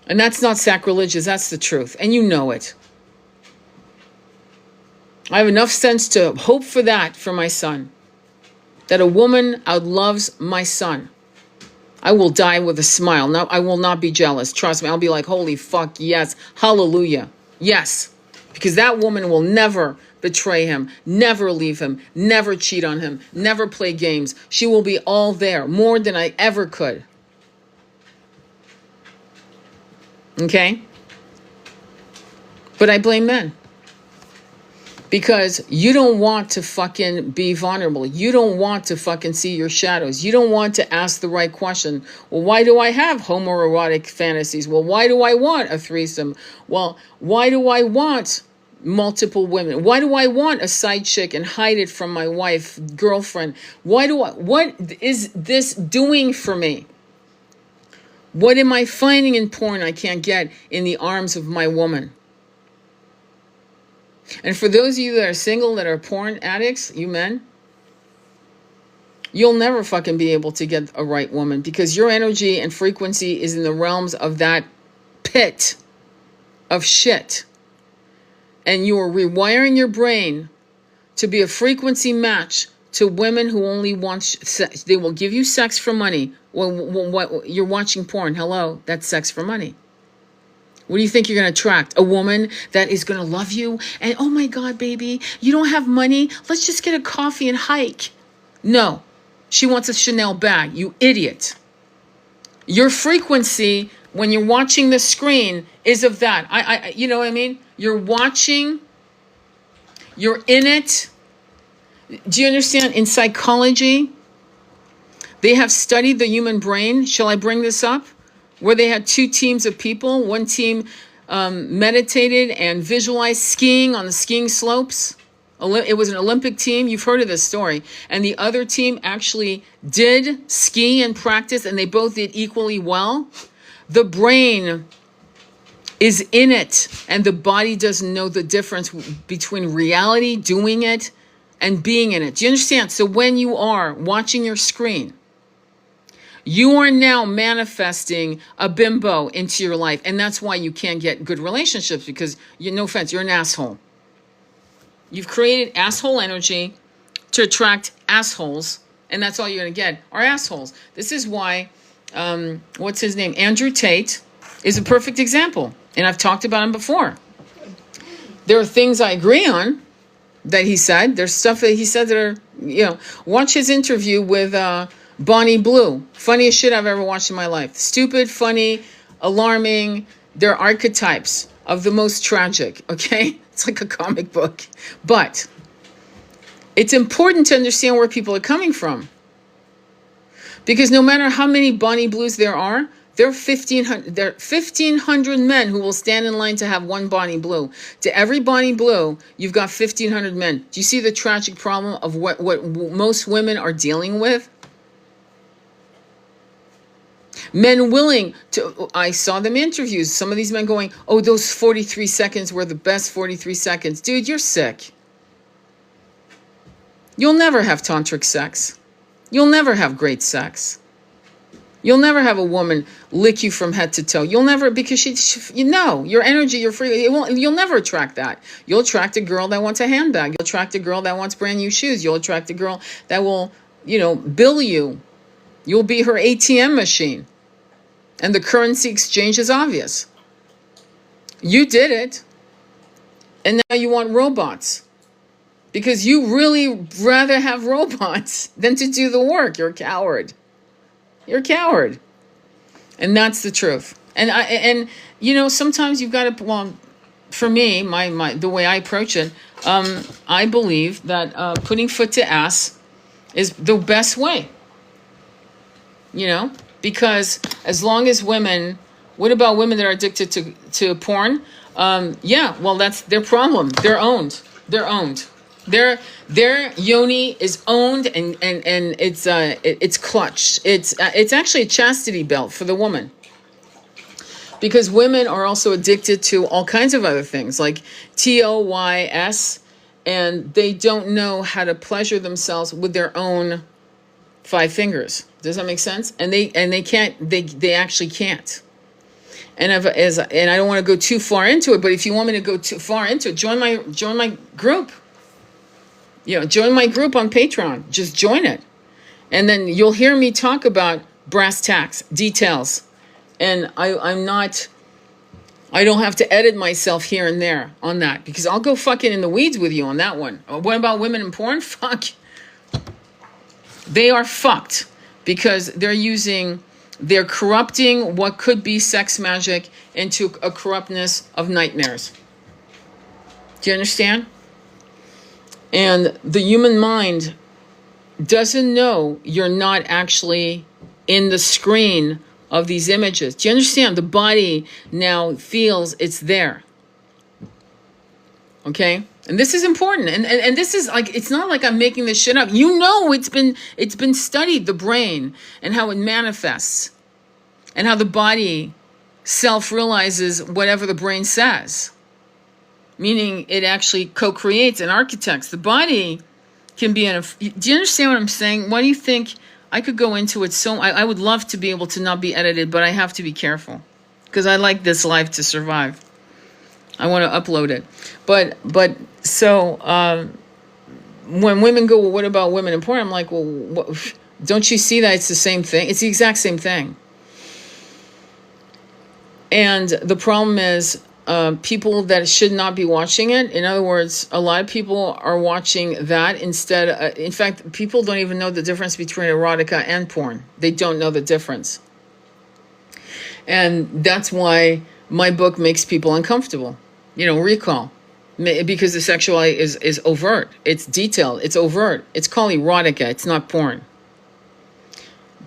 And that's not sacrilegious, that's the truth. And you know it. I have enough sense to hope for that for my son. That a woman outloves my son. I will die with a smile. No, I will not be jealous. Trust me, I'll be like, holy fuck, yes, hallelujah, yes. Because that woman will never betray him, never leave him, never cheat on him, never play games. She will be all there, more than I ever could. Okay? But I blame men. Because you don't want to fucking be vulnerable. You don't want to fucking see your shadows. You don't want to ask the right question. Well, why do I have homoerotic fantasies? Well, why do I want a threesome? Well, why do I want multiple women? Why do I want a side chick and hide it from my wife, girlfriend? What is this doing for me? What am I finding in porn I can't get in the arms of my woman? And for those of you that are single, that are porn addicts, you men, you'll never fucking be able to get a right woman because your energy and frequency is in the realms of that pit of shit. And you are rewiring your brain to be a frequency match to women who only want sex. They will give you sex for money. What you're watching porn. Hello, that's sex for money. What do you think you're going to attract? A woman that is going to love you and, oh my God, baby, you don't have money? Let's just get a coffee and hike. No, she wants a Chanel bag, you idiot. Your frequency when you're watching the screen is of that. I you know what I mean? You're watching, you're in it. Do you understand? In psychology, they have studied the human brain. Shall I bring this up? Where they had two teams of people. One team meditated and visualized skiing on the skiing slopes. It was an Olympic team. You've heard of this story. And the other team actually did ski and practice, and they both did equally well. The brain is in it, and the body doesn't know the difference between reality, doing it, and being in it. Do you understand? So when you are watching your screen, you are now manifesting a bimbo into your life. And that's why you can't get good relationships because, no offense, you're an asshole. You've created asshole energy to attract assholes. And that's all you're going to get are assholes. This is why, what's his name? Andrew Tate is a perfect example. And I've talked about him before. There are things I agree on that he said. There's stuff that he said that are, watch his interview with Bonnie Blue. Funniest shit I've ever watched in my life. Stupid, funny, alarming. They're archetypes of the most tragic, okay? It's like a comic book. But it's important to understand where people are coming from. Because no matter how many Bonnie Blues there are 1,500 men who will stand in line to have one Bonnie Blue. To every Bonnie Blue, you've got 1,500 men. Do you see the tragic problem of what most women are dealing with? Men willing to, I saw them interviews, some of these men going, oh, those 43 seconds were the best 43 seconds. Dude, you're sick. You'll never have tantric sex. You'll never have great sex. You'll never have a woman lick you from head to toe. You'll never, because you know, your energy, you're free. You'll never attract that. You'll attract a girl that wants a handbag. You'll attract a girl that wants brand new shoes. You'll attract a girl that will, bill you. You'll be her ATM machine. And the currency exchange is obvious. You did it. And now you want robots. Because you really rather have robots than to do the work. You're a coward. You're a coward. And that's the truth. And sometimes you've got to, well, for me, the way I approach it, I believe that putting foot to ass is the best way. Because as long as women, what about women that are addicted to porn? Well, that's their problem. They're owned. Their yoni is owned, and it's clutched. It's actually a chastity belt for the woman, because women are also addicted to all kinds of other things like TOYS, and they don't know how to pleasure themselves with their own 5 fingers. Does that make sense? And they can't. They actually can't. And and I don't want to go too far into it, but if you want me to go too far into it, join my group. Join my group on Patreon. Just join it. And then you'll hear me talk about brass tacks, details. And I don't have to edit myself here and there on that, because I'll go fucking in the weeds with you on that one. What about women in porn? Fuck. They are fucked, because they're corrupting what could be sex magic into a corruptness of nightmares. Do you understand? And the human mind doesn't know you're not actually in the screen of these images. Do you understand? The body now feels it's there. Okay? And this is important. And this is like, it's not like I'm making this shit up. It's been studied, the brain and how it manifests and how the body self-realizes whatever the brain says. Meaning it actually co-creates and architects. The body can be do you understand what I'm saying? Why do you think I could go into it I would love to be able to not be edited, but I have to be careful. Because I like this life to survive. I want to upload it. But when women go, well, what about women in porn? I'm like, well, don't you see that it's the same thing? It's the exact same thing. And the problem is, people that should not be watching it. In other words, a lot of people are watching that instead. In fact, people don't even know the difference between erotica and porn. They don't know the difference. And that's why my book makes people uncomfortable. Recall. Because the sexuality is overt. It's detailed. It's overt. It's called erotica. It's not porn.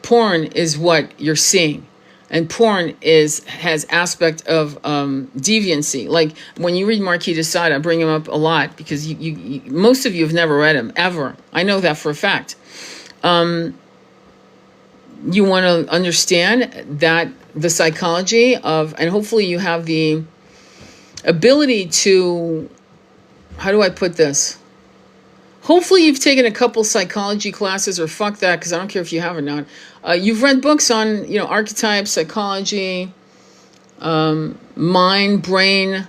Porn is what you're seeing. And porn has aspect of deviancy. Like when you read Marquis de Sade, I bring him up a lot because you most of you have never read him, ever. I know that for a fact. You want to understand that the psychology of, and hopefully you have the ability to, how do I put this? Hopefully you've taken a couple psychology classes, or fuck that, because I don't care if you have or not. You've read books on, archetypes, psychology, mind, brain,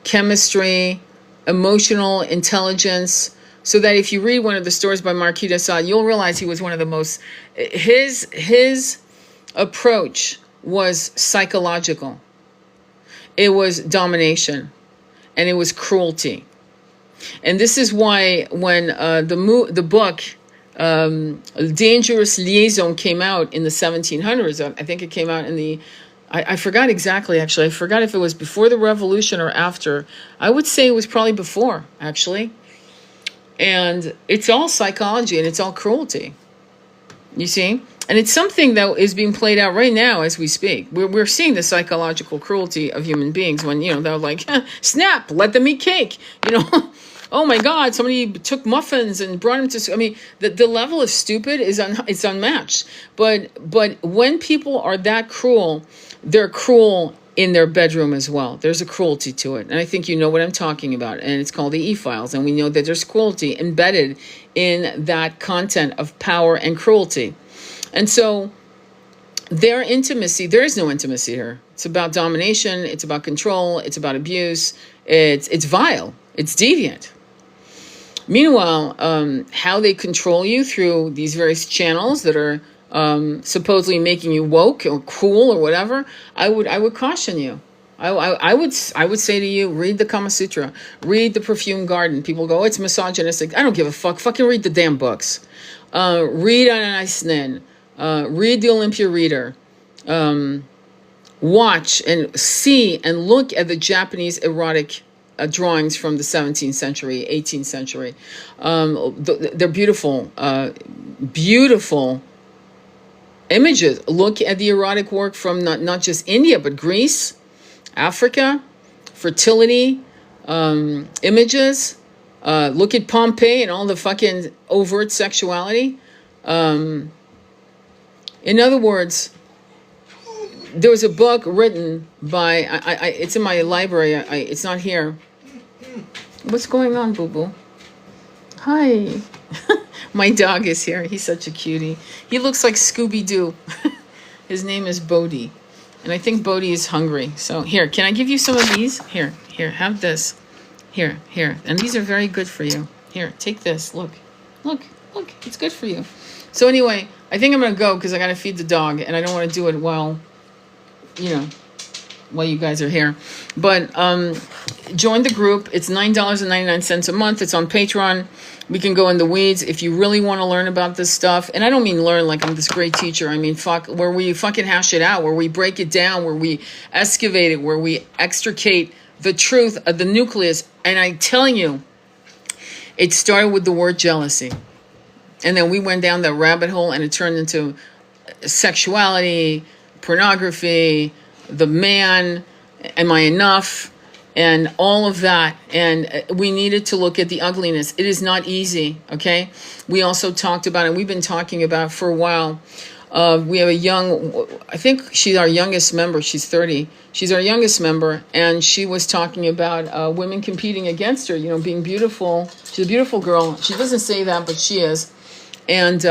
chemistry, emotional intelligence, so that if you read one of the stories by Marquis de Sade, you'll realize he was one of the most, his approach was psychological. It was domination, and it was cruelty. And this is why when the book Dangerous Liaison came out in the 1700s, I think it came out in the, I forgot exactly, actually. I forgot if it was before the revolution or after. I would say it was probably before, actually. And it's all psychology and it's all cruelty. You see? And it's something that is being played out right now as we speak. We're seeing the psychological cruelty of human beings when, they're like, snap, let them eat cake, Oh my God, somebody took muffins and brought them to, the level of stupid it's unmatched. But when people are that cruel, they're cruel in their bedroom as well. There's a cruelty to it. And I think you know what I'm talking about. And it's called the E-Files. And we know that there's cruelty embedded in that content of power and cruelty. And so their intimacy, there is no intimacy here. It's about domination. It's about control. It's about abuse. It's vile. It's deviant. Meanwhile, how they control you through these various channels that are supposedly making you woke or cool or whatever, I would caution you. I would say to you, read the Kama Sutra, read the Perfume Garden. People go, oh, it's misogynistic. I don't give a fuck. Fucking read the damn books. Read Anais read the Olympia Reader. Watch and see and look at the Japanese erotic drawings from the 17th century, 18th century. They're beautiful, beautiful images. Look at the erotic work from not just India, but Greece, Africa, fertility, images. Look at Pompeii and all the fucking overt sexuality. In other words, there was a book written by, it's in my library, it's not here. What's going on, boo-boo? Hi. My dog is here. He's such a cutie. He looks like Scooby-Doo. His name is Bodhi. And I think Bodhi is hungry. So here, can I give you some of these? Here, have this. Here. And these are very good for you. Here, take this. Look. It's good for you. So anyway, I think I'm going to go because I got to feed the dog. And I don't want to do it while you guys are here. But join the group. It's $9.99 a month. It's on Patreon. We can go in the weeds if you really want to learn about this stuff. And I don't mean learn like I'm this great teacher. I mean, where we fucking hash it out, where we break it down, where we excavate it, where we extricate the truth of the nucleus. And I'm telling you, it started with the word jealousy. And then we went down that rabbit hole and it turned into sexuality, pornography, the man, am I enough, and all of that. And we needed to look at the ugliness. It is not easy, okay? We also talked about, and we've been talking about for a while, we have I think she's our youngest member, she's 30. She's our youngest member, and she was talking about women competing against her, being beautiful. She's a beautiful girl. She doesn't say that, but she is. And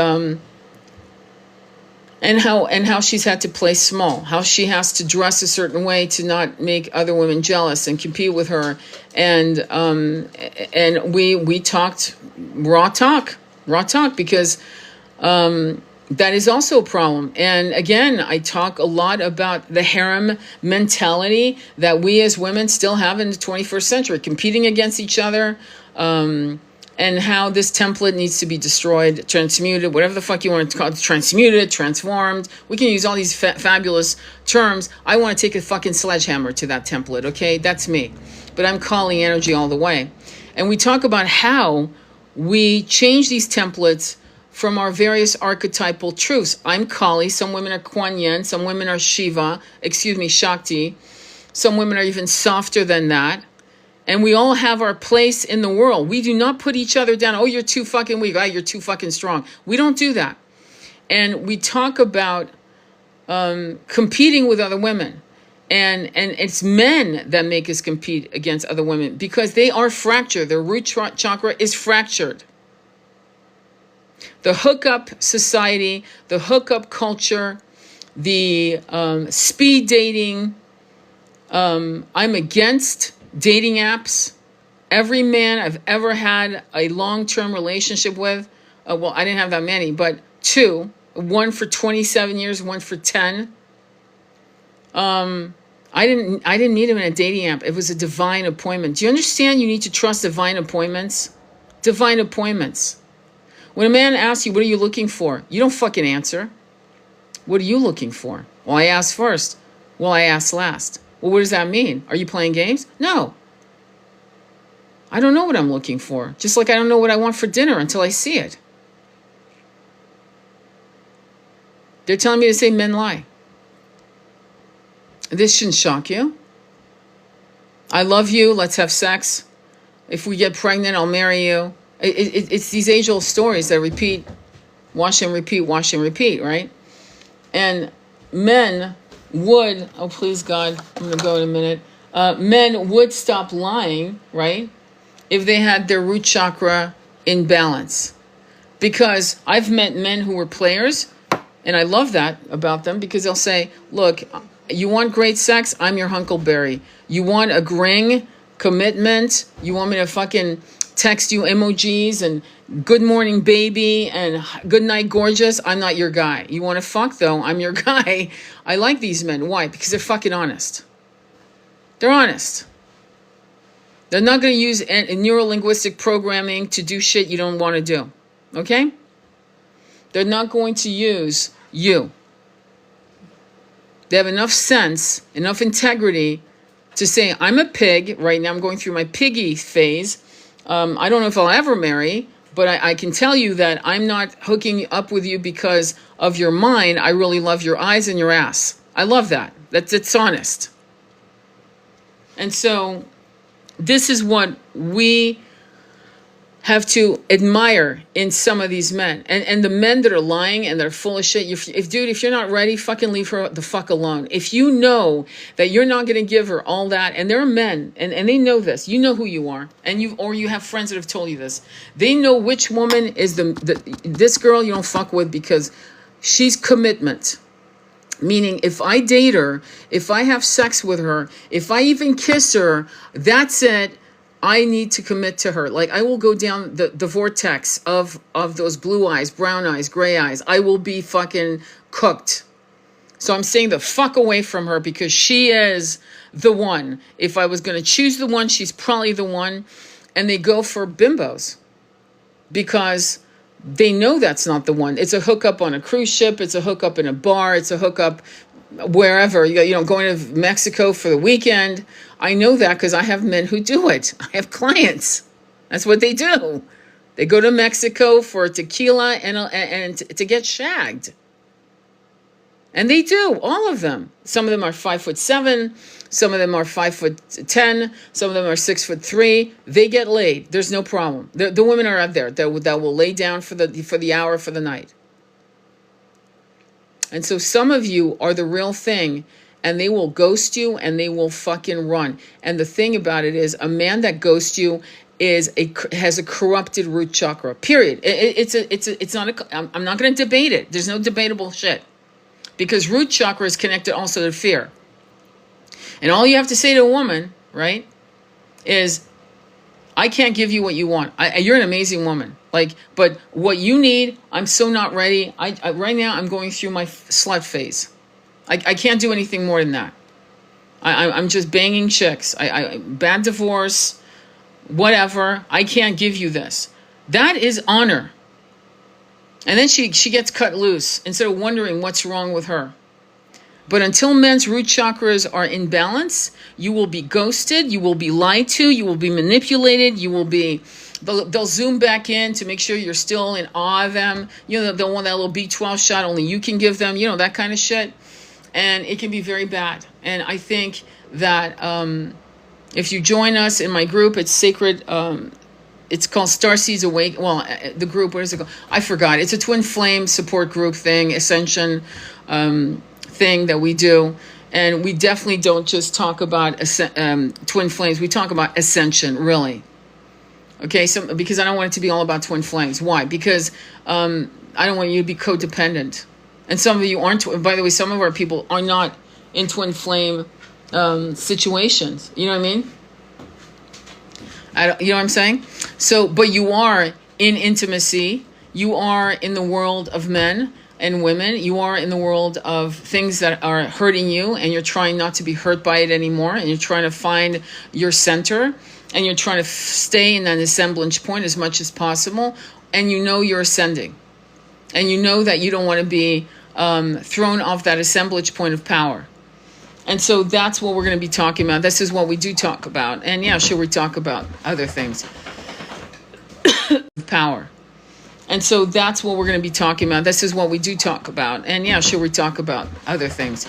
how she's had to play small, how she has to dress a certain way to not make other women jealous and compete with her. And we talked raw talk because that is also a problem. And again, I talk a lot about the harem mentality that we as women still have in the 21st century, competing against each other, and how this template needs to be destroyed, transmuted, whatever the fuck you want to call it, transmuted, transformed. We can use all these fabulous terms. I want to take a fucking sledgehammer to that template, okay? That's me. But I'm calling energy all the way. And we talk about how we change these templates from our various archetypal truths. I'm Kali, some women are Kuan Yin, some women are Shakti. Some women are even softer than that. And we all have our place in the world. We do not put each other down. Oh, you're too fucking weak. Oh, you're too fucking strong. We don't do that. And we talk about competing with other women. And it's men that make us compete against other women because they are fractured. Their root chakra is fractured. The hookup society, the hookup culture, the speed dating. I'm against dating apps. Every man I've ever had a long-term relationship with, well, I didn't have that many, but 2, one for 27 years, one for 10. I didn't meet him in a dating app. It was a divine appointment. Do you understand? You need to trust divine appointments. Divine appointments. When a man asks you, what are you looking for? You don't fucking answer. What are you looking for? Well, I asked first. Well, I asked last. Well, what does that mean? Are you playing games? No. I don't know what I'm looking for. Just like I don't know what I want for dinner until I see it. They're telling me to say men lie. This shouldn't shock you. I love you. Let's have sex. If we get pregnant, I'll marry you. It's these age-old stories that repeat, wash and repeat, right? And men would, oh please God, I'm going to go in a minute. Men would stop lying, right, if they had their root chakra in balance. Because I've met men who were players And I love that about them because they'll say, look, you want great sex? I'm your Huckleberry. You want a ring, commitment? You want me to fucking text you emojis and good morning, baby, and good night, gorgeous? I'm not your guy. You want to fuck, though? I'm your guy. I like these men. Why? Because they're fucking honest. They're honest. They're not going to use neuro-linguistic programming to do shit you don't want to do. Okay? They're not going to use you. They have enough sense, enough integrity to say, I'm a pig. Right now I'm going through my piggy phase. I don't know if I'll ever marry, but I can tell you that I'm not hooking up with you because of your mind. I really love your eyes and your ass. I love that. It's honest. And so this is what we have to admire in some of these men. And the men that are lying and they're full of shit, if you're not ready, fucking leave her the fuck alone. If you know that you're not going to give her all that, and there are men, and they know this, you know who you are, and you have friends that have told you this. They know which woman is this girl you don't fuck with because she's commitment. Meaning, if I date her, if I have sex with her, if I even kiss her, that's it. I need to commit to her. Like, I will go down the vortex of those blue eyes, brown eyes, gray eyes. I will be fucking cooked. So I'm staying the fuck away from her because she is the one. If I was going to choose the one, she's probably the one. And they go for bimbos because they know that's not the one. It's a hookup on a cruise ship. It's a hookup in a bar. It's a hookup wherever, going to Mexico for the weekend. I know that because I have men who do it. I have clients. That's what they do. They go to Mexico for tequila and to get shagged. And they do, all of them. Some of them are 5'7", some of them are 5'10", some of them are 6'3". They get laid. There's no problem. The women are out there that will lay down for the hour, for the night. And so some of you are the real thing, and they will ghost you and they will fucking run. And the thing about it is, a man that ghosts you has a corrupted root chakra. Period. It's not. I'm not going to debate it. There's no debatable shit, because root chakra is connected also to fear. And all you have to say to a woman, right, is, I can't give you what you want. You're an amazing woman. But what you need, I'm so not ready. Right now, I'm going through my slut phase. I can't do anything more than that. I'm just banging chicks. Bad divorce, whatever. I can't give you this. That is honor. And then she gets cut loose instead of wondering what's wrong with her. But until men's root chakras are in balance, you will be ghosted, you will be lied to, you will be manipulated, they'll zoom back in to make sure you're still in awe of them. They'll want that little B12 shot only you can give them, that kind of shit. And it can be very bad. And I think that if you join us in my group, it's sacred. It's called Starseeds Awake. Well, the group, what is it called? I forgot. It's a twin flame support group thing, ascension thing that we do. And we definitely don't just talk about twin flames. We talk about ascension, really. Okay, so because I don't want it to be all about twin flames. Why? Because I don't want you to be codependent. And some of you aren't. By the way, some of our people are not in twin flame situations. You know what I mean? You know what I'm saying? So, but you are in intimacy. You are in the world of men and women. You are in the world of things that are hurting you, and you're trying not to be hurt by it anymore. And you're trying to find your center, and you're trying to stay in that assemblage point as much as possible. And you're ascending. And you know that you don't want to be thrown off that assemblage point of power. And so that's what we're going to be talking about. This is what we do talk about. And yeah, sure, we talk about other things. Power. And so that's what we're going to be talking about. This is what we do talk about. And yeah, sure, we talk about other things.